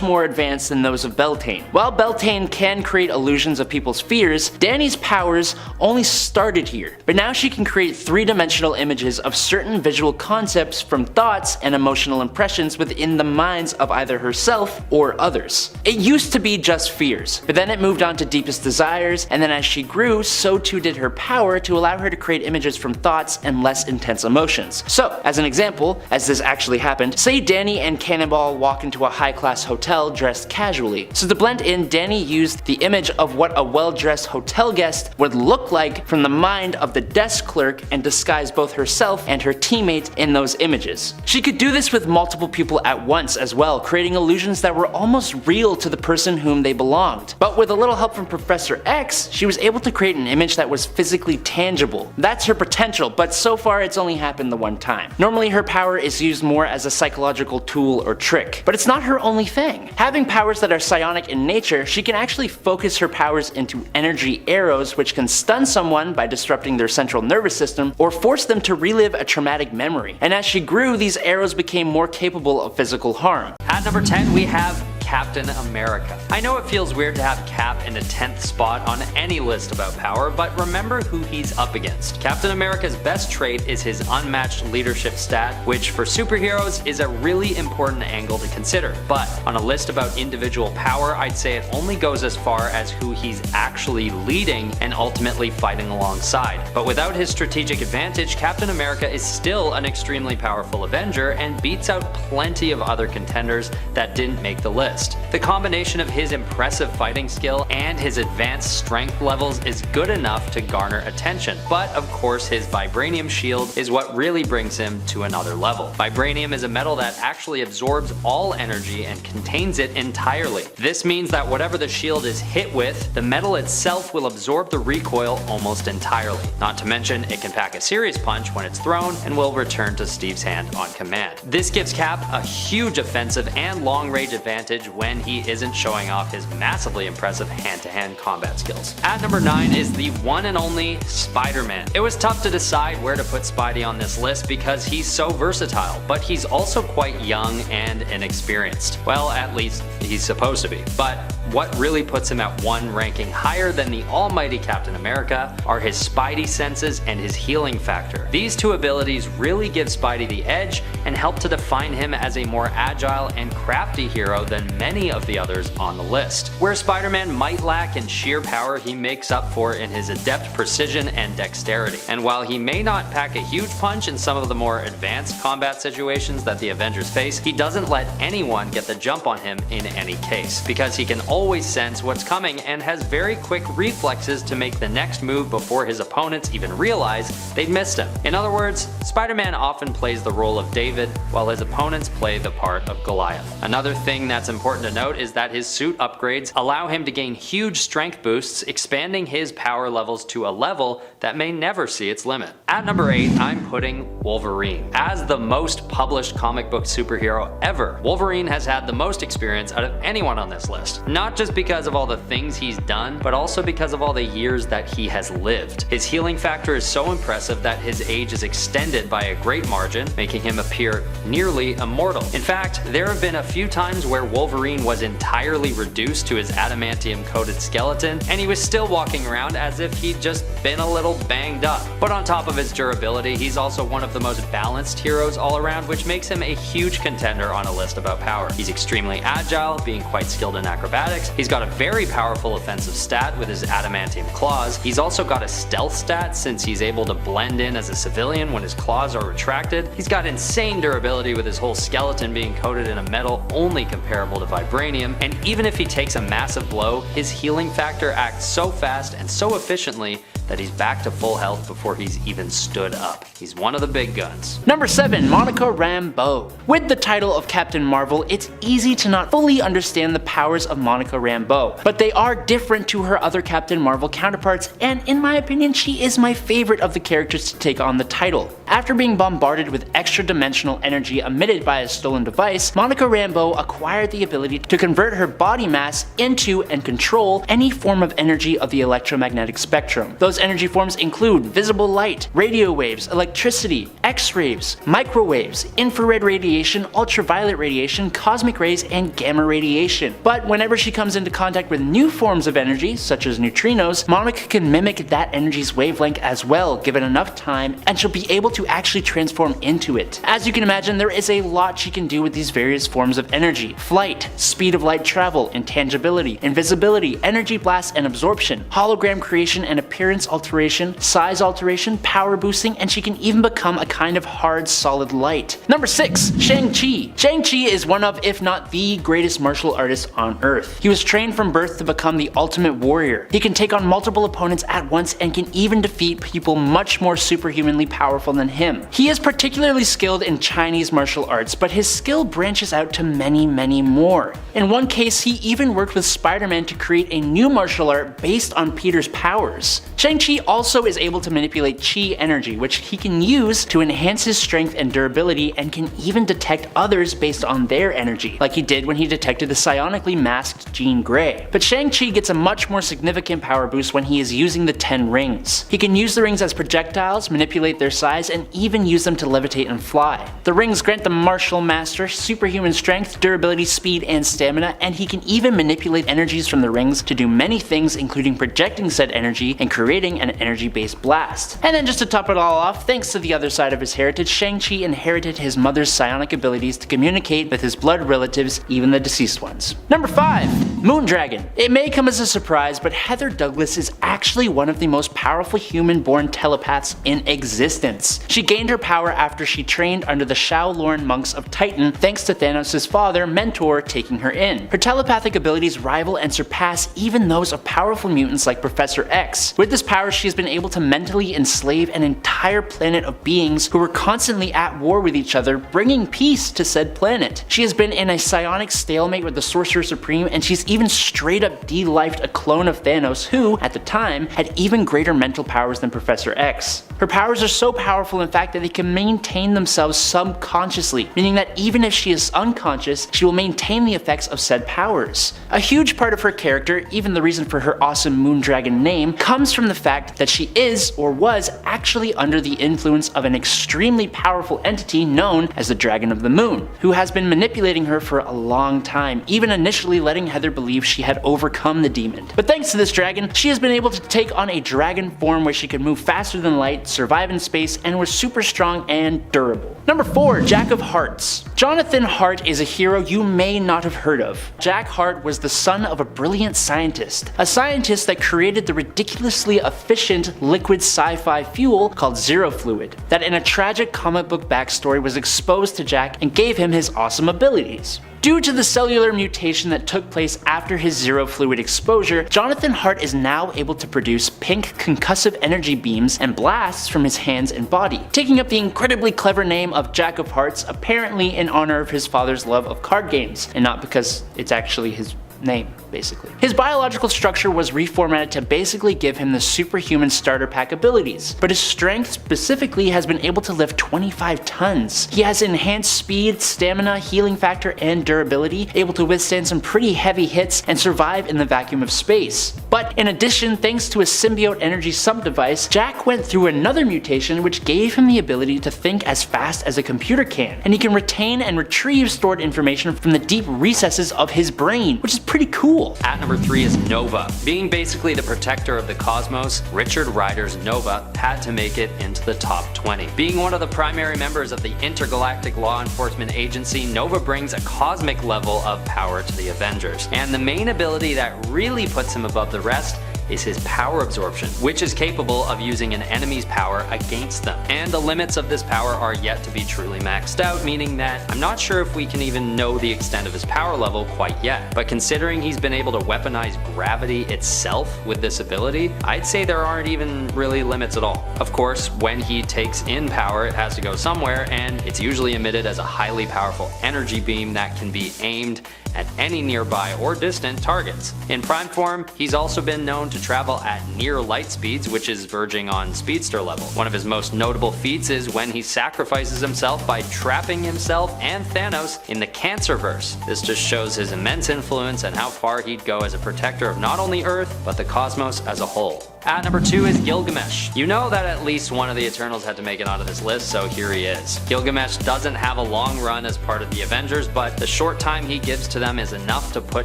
more advanced than those of Beltane. While Beltane can create illusions of people's fears, Danny's powers only started here. But now she can create three-dimensional images of certain visual concepts from thoughts and emotional impressions within the minds of either herself or others. It used to be just fears, but then it moved on to deepest desires, and then as she grew, so too did her power to allow her to create images from thoughts and less intense emotions. So, as an example, as this actually happened, say Danny and Cannonball walk into a high-class hotel dressed casually. So to blend in, Danny used the image of what a well-dressed hotel guest would look like from the mind of the desk clerk and disguise both herself and her teammate in those images. She could do this with multiple people at once as well, creating illusions that were almost real to the person whom they belonged. But with a little help from Professor X, she was able to create an image that was physically tangible. That's her potential, but so far it's only happened the one time. Normally her power is used more as a psychological tool or trick, but it's not her only thing. Having powers that are psionic in nature, she can actually focus her powers into energy arrows, which can stun someone by disrupting their central nervous system or force them to relive a traumatic memory. And as she grew, these arrows became more capable of physical harm. At number 10, we have Captain America. I know it feels weird to have Cap in a 10th spot on any list about power, but remember who he's up against. Captain America's best trait is his unmatched leadership stat, which for superheroes is a really important angle to consider. But on a list about individual power, I'd say it only goes as far as who he's actually leading and ultimately fighting alongside. But without his strategic advantage, Captain America is still an extremely powerful Avenger and beats out plenty of other contenders that didn't make the list. The combination of his impressive fighting skill and his advanced strength levels is good enough to garner attention, but of course his vibranium shield is what really brings him to another level. Vibranium is a metal that actually absorbs all energy and contains it entirely. This means that whatever the shield is hit with, the metal itself will absorb the recoil almost entirely. Not to mention, it can pack a serious punch when it's thrown and will return to Steve's hand on command. This gives Cap a huge offensive and long-range advantage when he isn't showing off his massively impressive hand-to-hand combat skills. At number 9 is the one and only Spider-Man. It was tough to decide where to put Spidey on this list because he's so versatile, but he's also quite young and inexperienced. Well, at least he's supposed to be. But what really puts him at one ranking higher than the almighty Captain America are his Spidey senses and his healing factor. These two abilities really give Spidey the edge and help to define him as a more agile and crafty hero than many of the others on the list. Where Spider-Man might lack in sheer power, he makes up for in his adept precision and dexterity. And while he may not pack a huge punch in some of the more advanced combat situations that the Avengers face, he doesn't let anyone get the jump on him in any case, because he can always sense what's coming and has very quick reflexes to make the next move before his opponents even realize they'd missed him. In other words, Spider-Man often plays the role of David while his opponents play the part of Goliath. Another thing that's important important to note is that his suit upgrades allow him to gain huge strength boosts, expanding his power levels to a level that may never see its limit. At number 8, I'm putting Wolverine. As the most published comic book superhero ever, Wolverine has had the most experience out of anyone on this list. Not just because of all the things he's done, but also because of all the years that he has lived. His healing factor is so impressive that his age is extended by a great margin, making him appear nearly immortal. In fact, there have been a few times where Wolverine was entirely reduced to his adamantium-coated skeleton, and he was still walking around as if he'd just been a little banged up. But on top of his durability, he's also one of the most balanced heroes all around, which makes him a huge contender on a list about power. He's extremely agile, being quite skilled in acrobatics. He's got a very powerful offensive stat with his adamantium claws. He's also got a stealth stat since he's able to blend in as a civilian when his claws are retracted. He's got insane durability with his whole skeleton being coated in a metal only comparable to vibranium, and even if he takes a massive blow, his healing factor acts so fast and so efficiently that he's back to full health before he's even stood up. He's one of the big guns. Number 7, Monica Rambeau. With the title of Captain Marvel, it's easy to not fully understand the powers of Monica Rambeau, but they are different to her other Captain Marvel counterparts, and in my opinion, she is my favorite of the characters to take on the title. After being bombarded with extra-dimensional energy emitted by a stolen device, Monica Rambeau acquired the ability to convert her body mass into and control any form of energy of the electromagnetic spectrum. Those energy forms include visible light, radio waves, electricity, X-rays, microwaves, infrared radiation, ultraviolet radiation, cosmic rays, and gamma radiation. But whenever she comes into contact with new forms of energy, such as neutrinos, Monica can mimic that energy's wavelength as well, given enough time, and she'll be able to actually transform into it. As you can imagine, there is a lot she can do with these various forms of energy: flight, speed of light travel, intangibility, invisibility, energy blast and absorption, hologram creation and appearance alteration, size alteration, power boosting, and she can even become a kind of hard solid light. Number 6, Shang-Chi. Shang-Chi is one of, if not the greatest martial artist on Earth. He was trained from birth to become the ultimate warrior. He can take on multiple opponents at once and can even defeat people much more superhumanly powerful than him. He is particularly skilled in Chinese martial arts, but his skill branches out to many more. In one case, he even worked with Spider-Man to create a new martial art based on Peter's powers. Shang-Chi also is able to manipulate Chi energy, which he can use to enhance his strength and durability, and can even detect others based on their energy, like he did when he detected the psionically masked Jean Grey. But Shang-Chi gets a much more significant power boost when he is using the 10 rings. He can use the rings as projectiles, manipulate their size, and even use them to levitate and fly. The rings grant the martial master superhuman strength, durability, speed, and stamina, and he can even manipulate energies from the rings to do many things, including projecting said energy and creating an energy-based blast. And then just to top it all off, thanks to the other side of his heritage, Shang-Chi inherited his mother's psionic abilities to communicate with his blood relatives, even the deceased ones. Number 5, Moondragon. It may come as a surprise, but Heather Douglas is actually one of the most powerful human-born telepaths in existence. She gained her power after she trained under the Shaolin monks of Titan, thanks to Thanos' father, Mentor, taking her in. Her telepathic abilities rival and surpass even those of powerful mutants like Professor X. With this power, she has been able to mentally enslave an entire planet of beings who were constantly at war with each other, bringing peace to said planet. She has been in a psionic stalemate with the Sorcerer Supreme, and she's even straight up de-lifed a clone of Thanos who, at the time, had even greater mental powers than Professor X. Her powers are so powerful in fact that they can maintain themselves subconsciously, meaning that even if she is unconscious, she will maintain the effects of said powers. A huge part of her character, even the reason for her awesome Moondragon name, comes from the fact that she is, or was, actually under the influence of an extremely powerful entity known as the Dragon of the Moon, who has been manipulating her for a long time, even initially letting Heather believe she had overcome the demon. But thanks to this dragon, she has been able to take on a dragon form where she could move faster than light, survive in space, and was super strong and durable. Number 4, Jack of Hearts. Jonathan Hart is a hero you may not have heard of. Jack Hart was the son of a brilliant scientist, a scientist that created the ridiculously efficient liquid sci-fi fuel called Zero Fluid, that in a tragic comic book backstory was exposed to Jack and gave him his awesome abilities. Due to the cellular mutation that took place after his Zero Fluid exposure, Jonathan Hart is now able to produce pink concussive energy beams and blasts from his hands and body, taking up the incredibly clever name of Jack of Hearts, apparently in honor of his father's love of card games, and not because it's actually his name, basically. His biological structure was reformatted to basically give him the superhuman starter pack abilities, but his strength specifically has been able to lift 25 tons. He has enhanced speed, stamina, healing factor, and durability, able to withstand some pretty heavy hits and survive in the vacuum of space. But in addition, thanks to a symbiote energy sump device, Jack went through another mutation which gave him the ability to think as fast as a computer can, and he can retain and retrieve stored information from the deep recesses of his brain, which is pretty cool. At number 3 is Nova. Being basically the protector of the cosmos, Richard Rider's Nova had to make it into the top 20. Being one of the primary members of the intergalactic law enforcement agency, Nova brings a cosmic level of power to the Avengers. And the main ability that really puts him above the rest is his power absorption, which is capable of using an enemy's power against them. And the limits of this power are yet to be truly maxed out, meaning that I'm not sure if we can even know the extent of his power level quite yet. But considering he's been able to weaponize gravity itself with this ability, I'd say there aren't even really limits at all. Of course, when he takes in power, it has to go somewhere, and it's usually emitted as a highly powerful energy beam that can be aimed at any nearby or distant targets. In prime form, he's also been known to travel at near light speeds, which is verging on speedster level. One of his most notable feats is when he sacrifices himself by trapping himself and Thanos in the Cancerverse. This just shows his immense influence and how far he'd go as a protector of not only Earth, but the cosmos as a whole. At number 2 is Gilgamesh. You know that at least one of the Eternals had to make it onto this list, so here he is. Gilgamesh doesn't have a long run as part of the Avengers, but the short time he gives to them is enough to put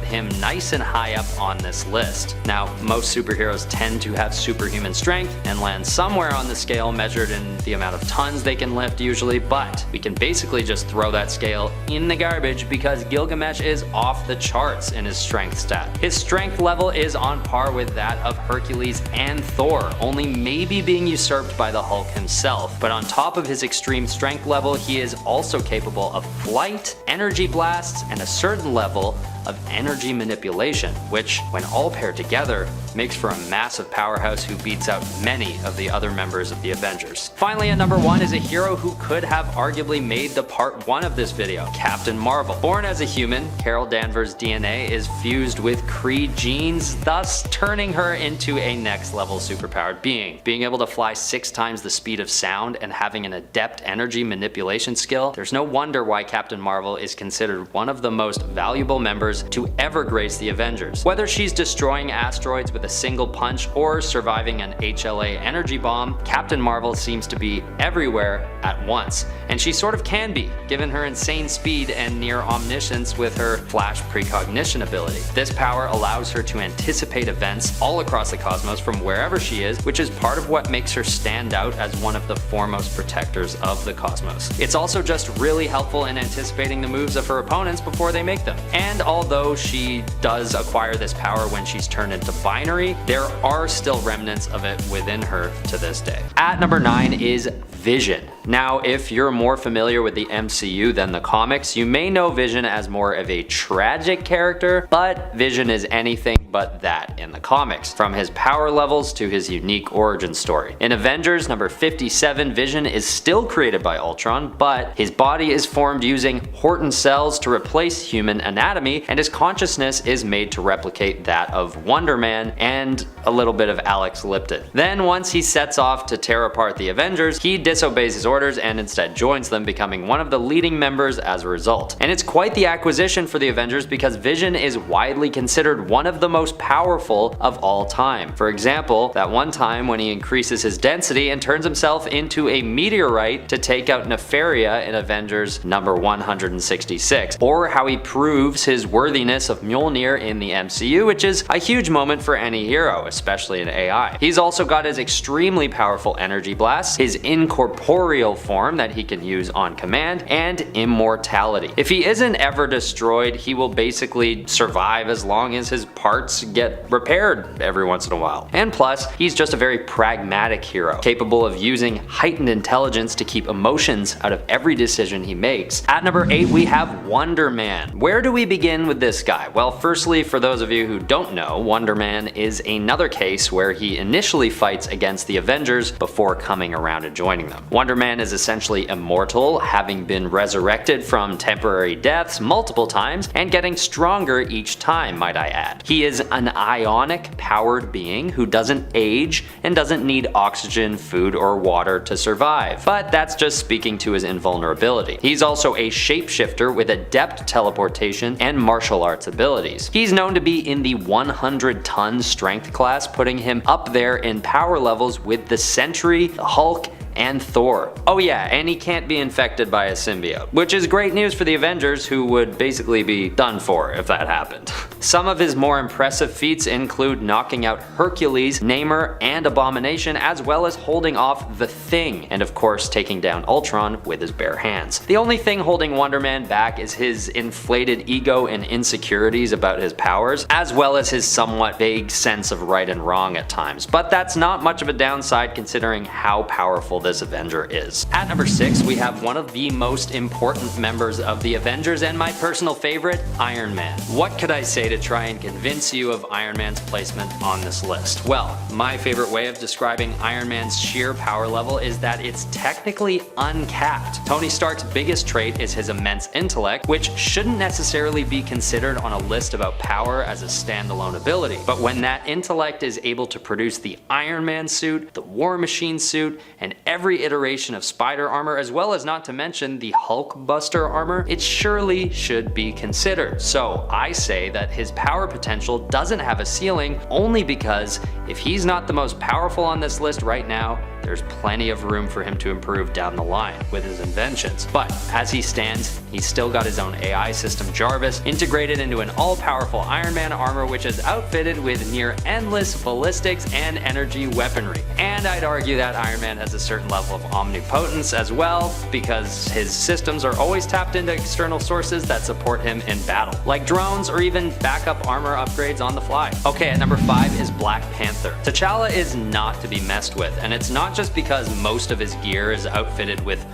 him nice and high up on this list. Now, most superheroes tend to have superhuman strength and land somewhere on the scale measured in the amount of tons they can lift usually, but we can basically just throw that scale in the garbage because Gilgamesh is off the charts in his strength stat. His strength level is on par with that of Hercules and Thor, only maybe being usurped by the Hulk himself. But on top of his extreme strength level, he is also capable of flight, energy blasts, and a certain level of energy manipulation, which, when all paired together, makes for a massive powerhouse who beats out many of the other members of the Avengers. Finally, at number 1 is a hero who could have arguably made the part 1 of this video, Captain Marvel. Born as a human, Carol Danvers' DNA is fused with Kree genes, thus turning her into a next level superpowered being. Being able to fly 6 times the speed of sound and having an adept energy manipulation skill, there's no wonder why Captain Marvel is considered one of the most valuable members to ever grace the Avengers. Whether she's destroying asteroids with a single punch or surviving an HLA energy bomb, Captain Marvel seems to be everywhere at once. And she sort of can be, given her insane speed and near omniscience with her flash precognition ability. This power allows her to anticipate events all across the cosmos from wherever she is, which is part of what makes her stand out as one of the foremost protectors of the cosmos. It's also just really helpful in anticipating the moves of her opponents before they make them. And although she does acquire this power when she's turned into binary, there are still remnants of it within her to this day. At number 9 is Vision. Now, if you're more familiar with the MCU than the comics, you may know Vision as more of a tragic character, but Vision is anything but that in the comics, from his power levels to his unique origin story. In Avengers number 57, Vision is still created by Ultron, but his body is formed using Horton cells to replace human anatomy, and his consciousness is made to replicate that of Wonder Man and a little bit of Alex Lipton. Then once he sets off to tear apart the Avengers, he disobeys his orders and instead joins them, becoming one of the leading members as a result. And it's quite the acquisition for the Avengers because Vision is widely considered one of the most powerful of all time. For example, that one time when he increases his density and turns himself into a meteorite to take out Nefaria in Avengers number 166, or how he proves his worthiness of Mjolnir in the MCU, which is a huge moment for any hero, especially in AI. He's also got his extremely powerful energy blasts, his incorporeal form that he can use on command, and immortality. If he isn't ever destroyed, he will basically survive as long as his parts get repaired every once in a while. And plus, he's just a very pragmatic hero, capable of using heightened intelligence to keep emotions out of every decision he makes. At number 8, we have Wonder Man. Where do we begin with this guy? Well, firstly, for those of you who don't know, Wonder Man is another case where he initially fights against the Avengers before coming around and joining them. Wonder Man Man is essentially immortal, having been resurrected from temporary deaths multiple times and getting stronger each time, might I add. He is an ionic powered being who doesn't age and doesn't need oxygen, food, or water to survive, but that's just speaking to his invulnerability. He's also a shapeshifter with adept teleportation and martial arts abilities. He's known to be in the 100-ton strength class, putting him up there in power levels with the Sentry, the Hulk, and Thor. Oh yeah, and he can't be infected by a symbiote, which is great news for the Avengers, who would basically be done for if that happened. Some of his more impressive feats include knocking out Hercules, Namor, and Abomination, as well as holding off the Thing, and of course taking down Ultron with his bare hands. The only thing holding Wonder Man back is his inflated ego and insecurities about his powers, as well as his somewhat vague sense of right and wrong at times, but that's not much of a downside considering how powerful this Avenger is. At number 6, we have one of the most important members of the Avengers and my personal favorite, Iron Man. What could I say to try and convince you of Iron Man's placement on this list? Well, my favorite way of describing Iron Man's sheer power level is that it's technically uncapped. Tony Stark's biggest trait is his immense intellect, which shouldn't necessarily be considered on a list about power as a standalone ability. But when that intellect is able to produce the Iron Man suit, the War Machine suit, and every iteration of Spider armor, as well as not to mention the Hulk Buster armor, it surely should be considered. So I say that his power potential doesn't have a ceiling, only because if he's not the most powerful on this list right now, there's plenty of room for him to improve down the line with his inventions. But as he stands, he's still got his own AI system Jarvis, integrated into an all-powerful Iron Man armor which is outfitted with near endless ballistics and energy weaponry. And I'd argue that Iron Man has a certain level of omnipotence as well, because his systems are always tapped into external sources that support him in battle, like drones or even backup armor upgrades on the fly. Okay, at number 5 is Black Panther. T'Challa is not to be messed with, and it's not just because most of his gear is outfitted with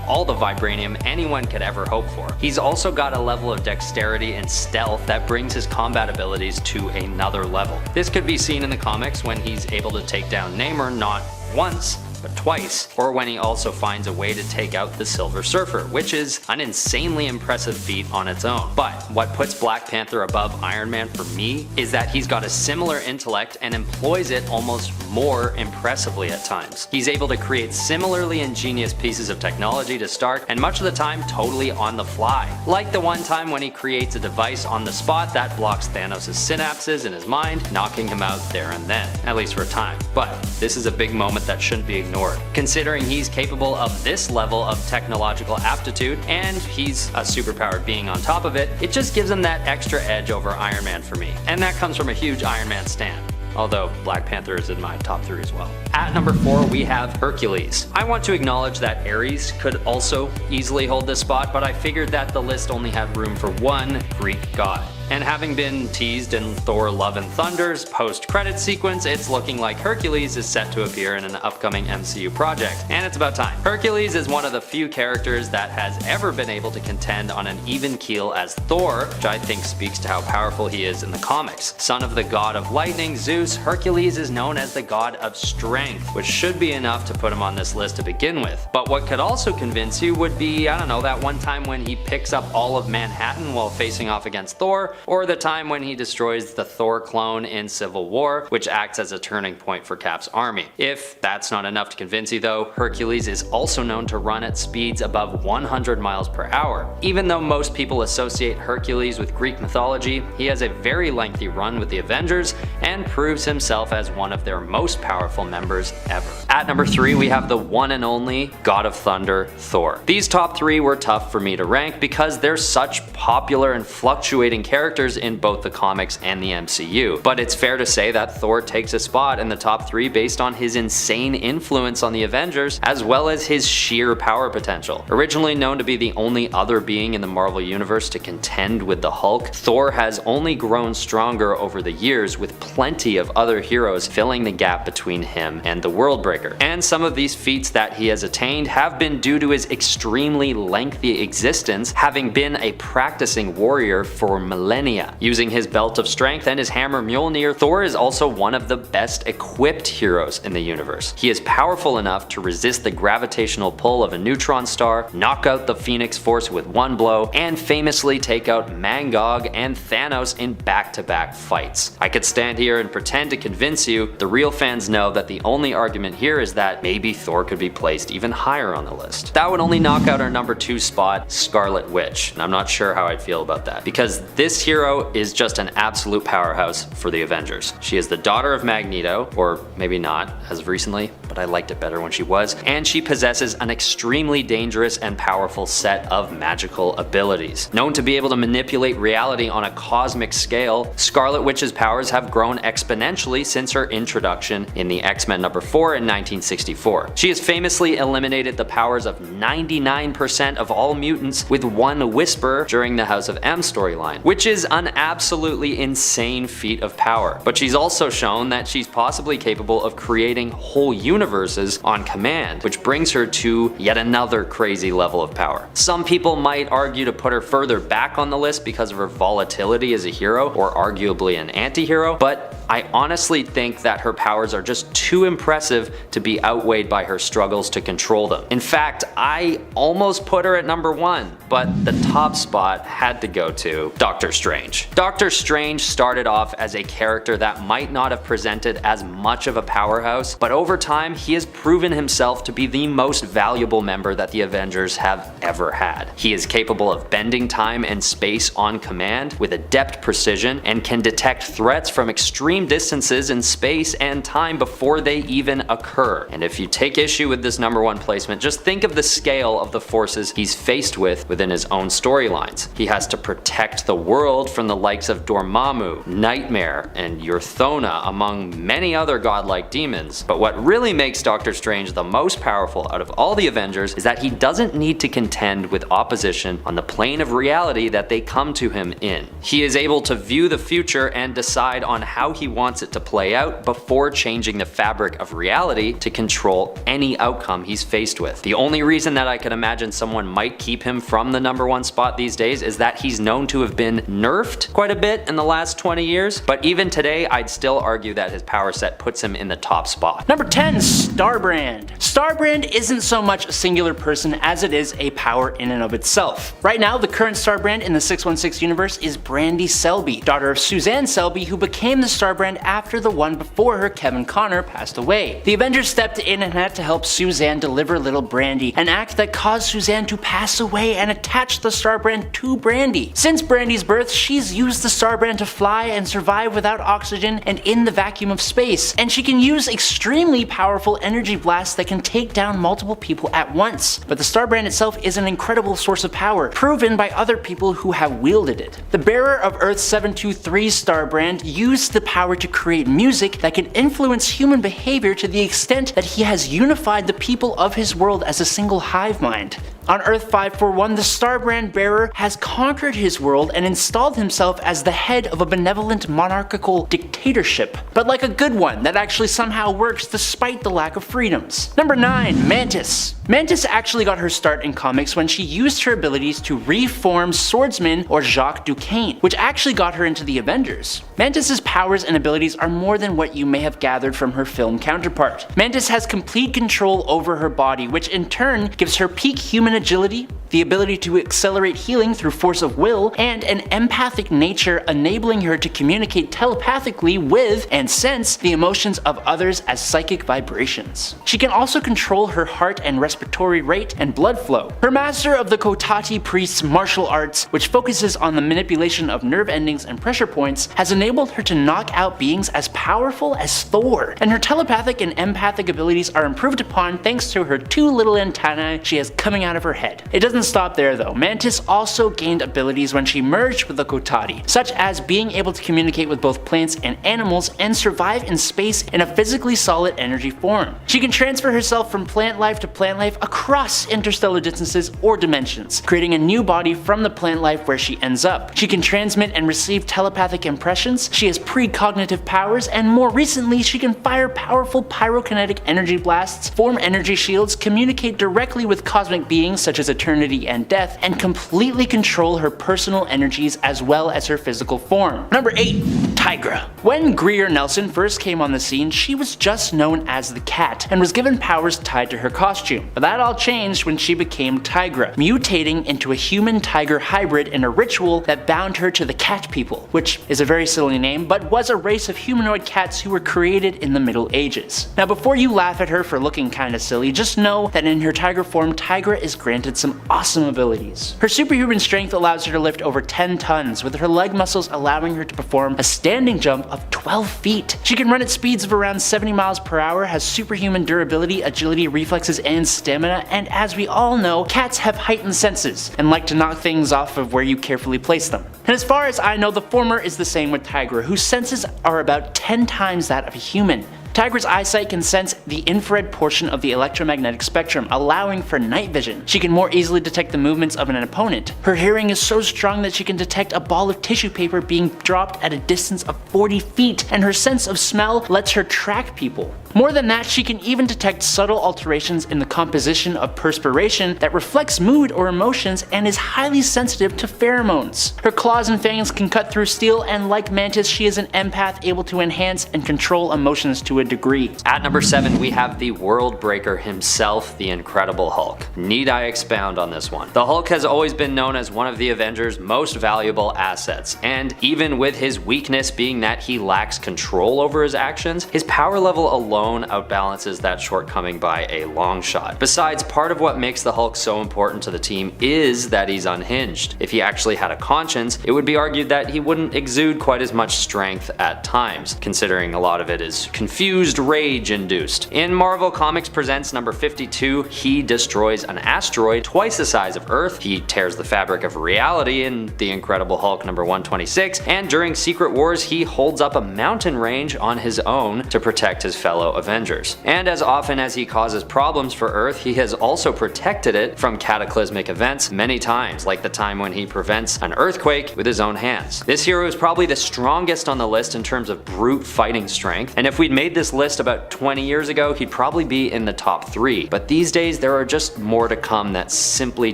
all the vibranium anyone could ever hope for. He's also got a level of dexterity and stealth that brings his combat abilities to another level. This could be seen in the comics when he's able to take down Namor not once, but twice, or when he also finds a way to take out the Silver Surfer, which is an insanely impressive feat on its own. But what puts Black Panther above Iron Man for me is that he's got a similar intellect and employs it almost more impressively at times. He's able to create similarly ingenious pieces of technology to Stark, and much of the time totally on the fly. Like the one time when he creates a device on the spot that blocks Thanos' synapses in his mind, knocking him out there and then, at least for a time. But this is a big moment that shouldn't be ignored. Considering he's capable of this level of technological aptitude, and he's a superpowered being on top of it, it just gives him that extra edge over Iron Man for me. And that comes from a huge Iron Man stan. Although Black Panther is in my top 3 as well. At number 4, we have Hercules. I want to acknowledge that Ares could also easily hold this spot, but I figured that the list only had room for one Greek god. And having been teased in Thor Love and Thunder's post-credit sequence, it's looking like Hercules is set to appear in an upcoming MCU project, and it's about time. Hercules is one of the few characters that has ever been able to contend on an even keel as Thor, which I think speaks to how powerful he is in the comics. Son of the god of lightning, Zeus, Hercules is known as the god of strength, which should be enough to put him on this list to begin with. But what could also convince you would be, I don't know, that one time when he picks up all of Manhattan while facing off against Thor, or the time when he destroys the Thor clone in Civil War, which acts as a turning point for Cap's army. If that's not enough to convince you though, Hercules is also known to run at speeds above 100 miles per hour. Even though most people associate Hercules with Greek mythology, he has a very lengthy run with the Avengers and proves himself as one of their most powerful members ever. At number 3, we have the one and only God of Thunder, Thor. These top 3 were tough for me to rank because they're such popular and fluctuating characters in both the comics and the MCU, but it's fair to say that Thor takes a spot in the top 3 based on his insane influence on the Avengers, as well as his sheer power potential. Originally known to be the only other being in the Marvel Universe to contend with the Hulk, Thor has only grown stronger over the years, with plenty of other heroes filling the gap between him and the Worldbreaker. And some of these feats that he has attained have been due to his extremely lengthy existence, having been a practicing warrior for millennia millennia. Using his belt of strength and his hammer Mjolnir, Thor is also one of the best equipped heroes in the universe. He is powerful enough to resist the gravitational pull of a neutron star, knock out the Phoenix Force with one blow, and famously take out Mangog and Thanos in back-to-back fights. I could stand here and pretend to convince you, the real fans know that the only argument here is that maybe Thor could be placed even higher on the list. That would only knock out our number 2 spot, Scarlet Witch, and I'm not sure how I'd feel about that, because this hero is just an absolute powerhouse for the Avengers. She is the daughter of Magneto, or maybe not, as of recently, but I liked it better when she was, and she possesses an extremely dangerous and powerful set of magical abilities. Known to be able to manipulate reality on a cosmic scale, Scarlet Witch's powers have grown exponentially since her introduction in the X-Men number 4 in 1964. She has famously eliminated the powers of 99% of all mutants with one whisper during the House of M storyline, which is an absolutely insane feat of power. But she's also shown that she's possibly capable of creating whole universes on command, which brings her to yet another crazy level of power. Some people might argue to put her further back on the list because of her volatility as a hero, or arguably an anti-hero, but I honestly think that her powers are just too impressive to be outweighed by her struggles to control them. In fact, I almost put her at number 1, but the top spot had to go to Doctor Strange. Doctor Strange started off as a character that might not have presented as much of a powerhouse, but over time he has proven himself to be the most valuable member that the Avengers have ever had. He is capable of bending time and space on command with adept precision and can detect threats from extreme distances in space and time before they even occur. And if you take issue with this number 1 placement, just think of the scale of the forces he's faced with within his own storylines. He has to protect the world from the likes of Dormammu, Nightmare, and Urthona, among many other godlike demons. But what really makes Doctor Strange the most powerful out of all the Avengers is that he doesn't need to contend with opposition on the plane of reality that they come to him in. He is able to view the future and decide on how he wants it to play out before changing the fabric of reality to control any outcome he's faced with. The only reason that I could imagine someone might keep him from the number 1 spot these days is that he's known to have been nerfed quite a bit in the last 20 years, but even today I'd still argue that his power set puts him in the top spot. Number 10, Starbrand. Starbrand isn't so much a singular person as it is a power in and of itself. Right now, the current Starbrand in the 616 universe is Brandy Selby, daughter of Suzanne Selby, who became the Starbrand after the one before her, Kevin Connor, passed away. The Avengers stepped in and had to help Suzanne deliver little Brandy, an act that caused Suzanne to pass away and attach the Starbrand to Brandy. Since Brandy's birth, she's used the Starbrand to fly and survive without oxygen and in the vacuum of space, and she can use extremely powerful energy blasts that can take down multiple people at once. But the Starbrand itself is an incredible source of power, proven by other people who have wielded it. The bearer of Earth 723's Starbrand used the power to create music that can influence human behavior to the extent that he has unified the people of his world as a single hive mind. On Earth 541, the Starbrand bearer has conquered his world and installed himself as the head of a benevolent monarchical dictatorship, but like a good one that actually somehow works despite the lack of freedoms. Number 9, Mantis. Mantis actually got her start in comics when she used her abilities to reform Swordsman or Jacques Duquesne, which actually got her into the Avengers. Mantis's powers and abilities are more than what you may have gathered from her film counterpart. Mantis has complete control over her body, which in turn gives her peak human agility, the ability to accelerate healing through force of will, and an empathic nature, enabling her to communicate telepathically with and sense the emotions of others as psychic vibrations. She can also control her heart and respiratory rate and blood flow. Her master of the Kotati priest's martial arts, which focuses on the manipulation of nerve endings and pressure points, has enabled her to knock out beings as powerful as Thor, and her telepathic and empathic abilities are improved upon thanks to her 2 little antennae she has coming out of her head. It doesn't stop there though. Mantis also gained abilities when she merged with the Kotati, such as being able to communicate with both plants and animals and survive in space in a physically solid energy form. She can transfer herself from plant life to plant life across interstellar distances or dimensions, creating a new body from the plant life where she ends up. She can transmit and receive telepathic impressions, she has precognitive powers, and more recently she can fire powerful pyrokinetic energy blasts, form energy shields, communicate directly with cosmic beings such as Eternity eternity and death, and completely control her personal energies as well as her physical form. Number 8. Tigra. When Greer Nelson first came on the scene, she was just known as the Cat, and was given powers tied to her costume. But that all changed when she became Tigra, mutating into a human-tiger hybrid in a ritual that bound her to the Cat People, which is a very silly name, but was a race of humanoid cats who were created in the Middle Ages. Now before you laugh at her for looking kinda silly, just know that in her tiger form, Tigra is granted some awesome abilities. Her superhuman strength allows her to lift over 10 tons, with her leg muscles allowing her to perform a standing jump of 12 feet. She can run at speeds of around 70 miles per hour, has superhuman durability, agility, reflexes, and stamina, and as we all know, cats have heightened senses and like to knock things off of where you carefully place them. And as far as I know, the former is the same with Tigra, whose senses are about 10 times that of a human. Tigra's eyesight can sense the infrared portion of the electromagnetic spectrum, allowing for night vision. She can more easily detect the movements of an opponent. Her hearing is so strong that she can detect a ball of tissue paper being dropped at a distance of 40 feet, and her sense of smell lets her track people. More than that, she can even detect subtle alterations in the composition of perspiration that reflects mood or emotions, and is highly sensitive to pheromones. Her claws and fangs can cut through steel, and like Mantis, she is an empath able to enhance and control emotions to a degree. At number 7, we have the world breaker himself, the Incredible Hulk. Need I expound on this one? The Hulk has always been known as one of the Avengers' most valuable assets, and even with his weakness being that he lacks control over his actions, his power level alone outbalances that shortcoming by a long shot. Besides, part of what makes the Hulk so important to the team is that he's unhinged. If he actually had a conscience, it would be argued that he wouldn't exude quite as much strength at times, considering a lot of it is confused rage induced. In Marvel Comics Presents number 52, he destroys an asteroid twice the size of Earth, he tears the fabric of reality in The Incredible Hulk number 126, and during Secret Wars he holds up a mountain range on his own to protect his fellow Avengers. And as often as he causes problems for Earth, he has also protected it from cataclysmic events many times, like the time when he prevents an earthquake with his own hands. This hero is probably the strongest on the list in terms of brute fighting strength, and if we'd made this list about 20 years ago, he'd probably be in the top 3. But these days there are just more to come that simply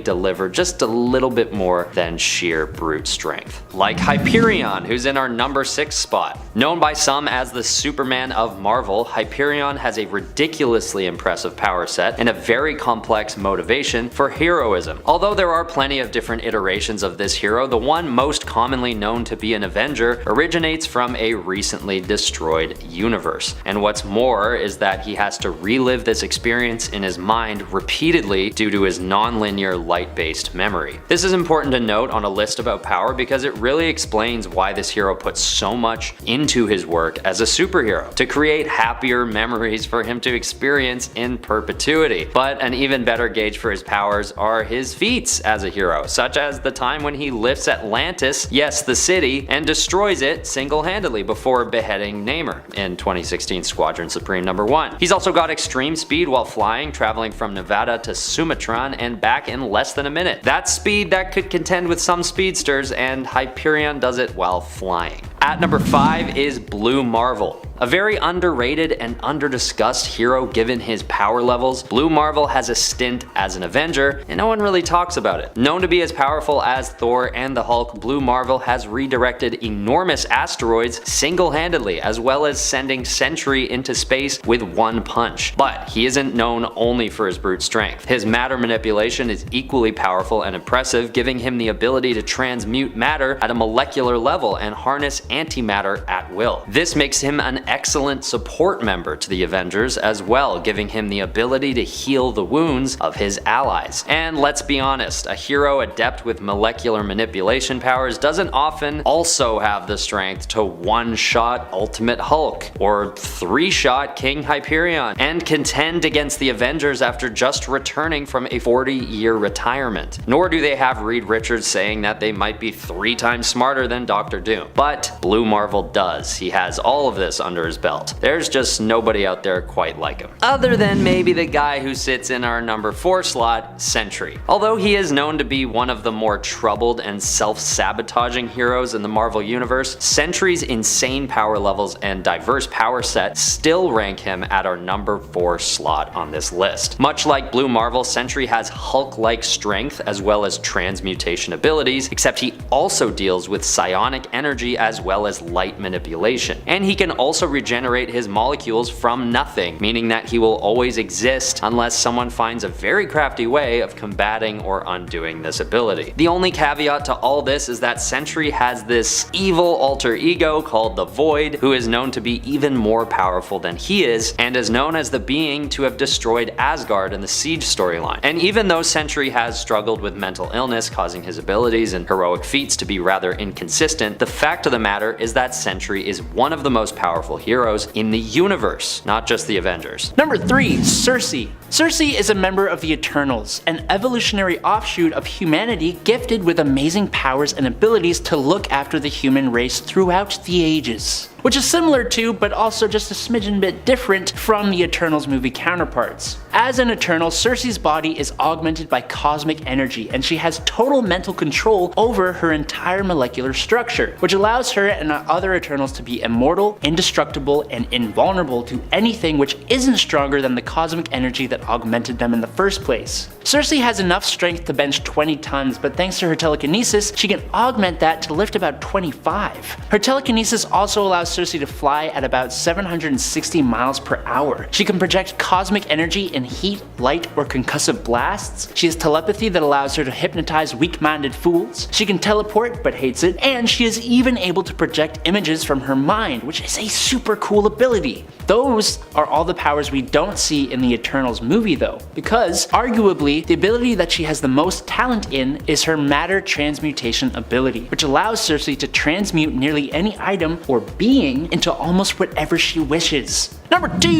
deliver just a little bit more than sheer brute strength. Like Hyperion, who's in our number 6 spot. Known by some as the Superman of Marvel, Hyperion has a ridiculously impressive power set and a very complex motivation for heroism. Although there are plenty of different iterations of this hero, the one most commonly known to be an Avenger originates from a recently destroyed universe. And what's more is that he has to relive this experience in his mind repeatedly due to his non-linear light-based memory. This is important to note on a list about power because it really explains why this hero puts so much into his work as a superhero, to create happier memories for him to experience in perpetuity. But an even better gauge for his powers are his feats as a hero, such as the time when he lifts Atlantis, yes the city, and destroys it single-handedly before beheading Namor in 2016 Squadron Supreme number 1. He's also got extreme speed while flying, traveling from Nevada to Sumatran and back in less than a minute. That's speed that could contend with some speedsters, and Hyperion does it while flying. At number 5 is Blue Marvel. A very underrated and under-discussed hero given his power levels, Blue Marvel has a stint as an Avenger, and no one really talks about it. Known to be as powerful as Thor and the Hulk, Blue Marvel has redirected enormous asteroids single-handedly, as well as sending Sentry into space with one punch. But he isn't known only for his brute strength. His matter manipulation is equally powerful and impressive, giving him the ability to transmute matter at a molecular level and harness antimatter at will. This makes him an excellent support member to the Avengers as well, giving him the ability to heal the wounds of his allies. And let's be honest, a hero adept with molecular manipulation powers doesn't often also have the strength to one-shot Ultimate Hulk or 3-shot King Hyperion and contend against the Avengers after just returning from a 40-year retirement. Nor do they have Reed Richards saying that they might be 3 times smarter than Dr. Doom. But Blue Marvel does. He has all of this under under his belt. There's just nobody out there quite like him. Other than maybe the guy who sits in our number 4 slot, Sentry. Although he is known to be one of the more troubled and self-sabotaging heroes in the Marvel Universe, Sentry's insane power levels and diverse power set still rank him at our number 4 slot on this list. Much like Blue Marvel, Sentry has Hulk-like strength as well as transmutation abilities, except he also deals with psionic energy as well as light manipulation. And he can also regenerate his molecules from nothing, meaning that he will always exist unless someone finds a very crafty way of combating or undoing this ability. The only caveat to all this is that Sentry has this evil alter ego called the Void, who is known to be even more powerful than he is, and is known as the being to have destroyed Asgard in the Siege storyline. And even though Sentry has struggled with mental illness causing his abilities and heroic feats to be rather inconsistent, the fact of the matter is that Sentry is one of the most powerful heroes in the universe, not just the Avengers. Number 3, Sersi. Sersi is a member of the Eternals, an evolutionary offshoot of humanity gifted with amazing powers and abilities to look after the human race throughout the ages. Which is similar to, but also just a smidgen bit different from the Eternals movie counterparts. As an Eternal, Sersi's body is augmented by cosmic energy, and she has total mental control over her entire molecular structure, which allows her and other Eternals to be immortal, indestructible, and invulnerable to anything which isn't stronger than the cosmic energy that augmented them in the first place. Sersi has enough strength to bench 20 tons, but thanks to her telekinesis, she can augment that to lift about 25. Her telekinesis also allows Sersi to fly at about 760 miles per hour. She can project cosmic energy in heat, light, or concussive blasts. She has telepathy that allows her to hypnotize weak-minded fools. She can teleport, but hates it, and she is even able to project images from her mind, which is a super cool ability. Those are all the powers we don't see in the Eternals movie though, because arguably the ability that she has the most talent in is her matter transmutation ability, which allows Sersi to transmute nearly any item or being into almost whatever she wishes. Number 2,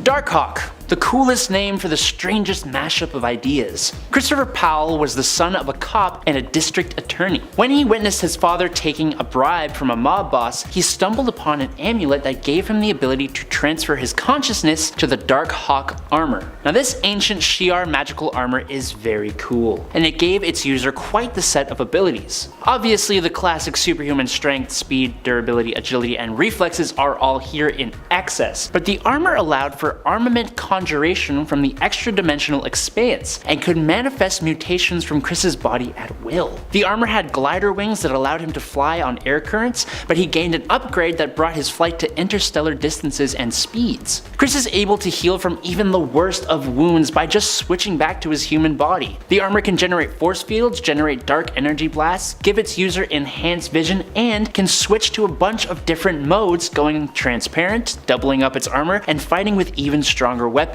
Darkhawk. The coolest name for the strangest mashup of ideas. Christopher Powell was the son of a cop and a district attorney. When he witnessed his father taking a bribe from a mob boss, he stumbled upon an amulet that gave him the ability to transfer his consciousness to the Darkhawk armor. Now this ancient Shi'ar magical armor is very cool, and it gave its user quite the set of abilities. Obviously the classic superhuman strength, speed, durability, agility, and reflexes are all here in excess, but the armor allowed for armament conjuration from the extra-dimensional expanse, and could manifest mutations from Chris's body at will. The armor had glider wings that allowed him to fly on air currents, but he gained an upgrade that brought his flight to interstellar distances and speeds. Chris is able to heal from even the worst of wounds by just switching back to his human body. The armor can generate force fields, generate dark energy blasts, give its user enhanced vision, and can switch to a bunch of different modes, going transparent, doubling up its armor, and fighting with even stronger weapons.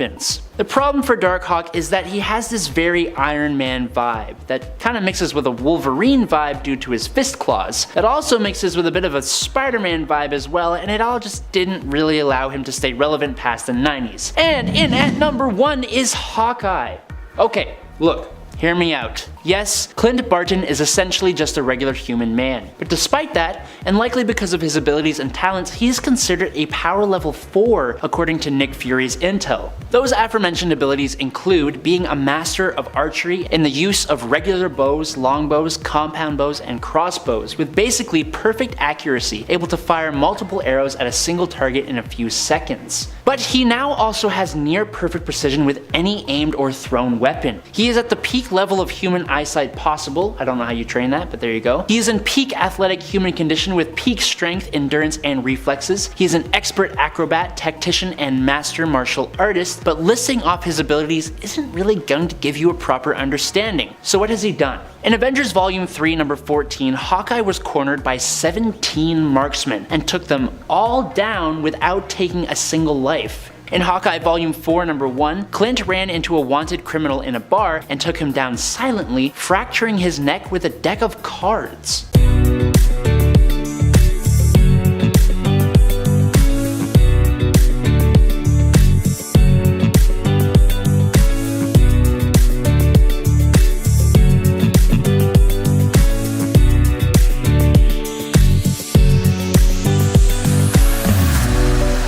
The problem for Darkhawk is that he has this very Iron Man vibe that kind of mixes with a Wolverine vibe due to his fist claws, that also mixes with a bit of a Spider-Man vibe as well, and it all just didn't really allow him to stay relevant past the 90s. And in at number 1 is Hawkeye. Okay, look, hear me out. Yes, Clint Barton is essentially just a regular human man, but despite that, and likely because of his abilities and talents, he is considered a power level 4 according to Nick Fury's intel. Those aforementioned abilities include being a master of archery in the use of regular bows, longbows, compound bows, and crossbows, with basically perfect accuracy, able to fire multiple arrows at a single target in a few seconds. But he now also has near perfect precision with any aimed or thrown weapon. He is at the peak level of human eyesight possible. I don't know how you train that, but there you go. He is in peak athletic human condition with peak strength, endurance, and reflexes. He is an expert acrobat, tactician, and master martial artist, but listing off his abilities isn't really going to give you a proper understanding. So what has he done? In Avengers Volume 3, number 14, Hawkeye was cornered by 17 marksmen and took them all down without taking a single life. In Hawkeye Volume 4, number 1, Clint ran into a wanted criminal in a bar and took him down silently, fracturing his neck with a deck of cards.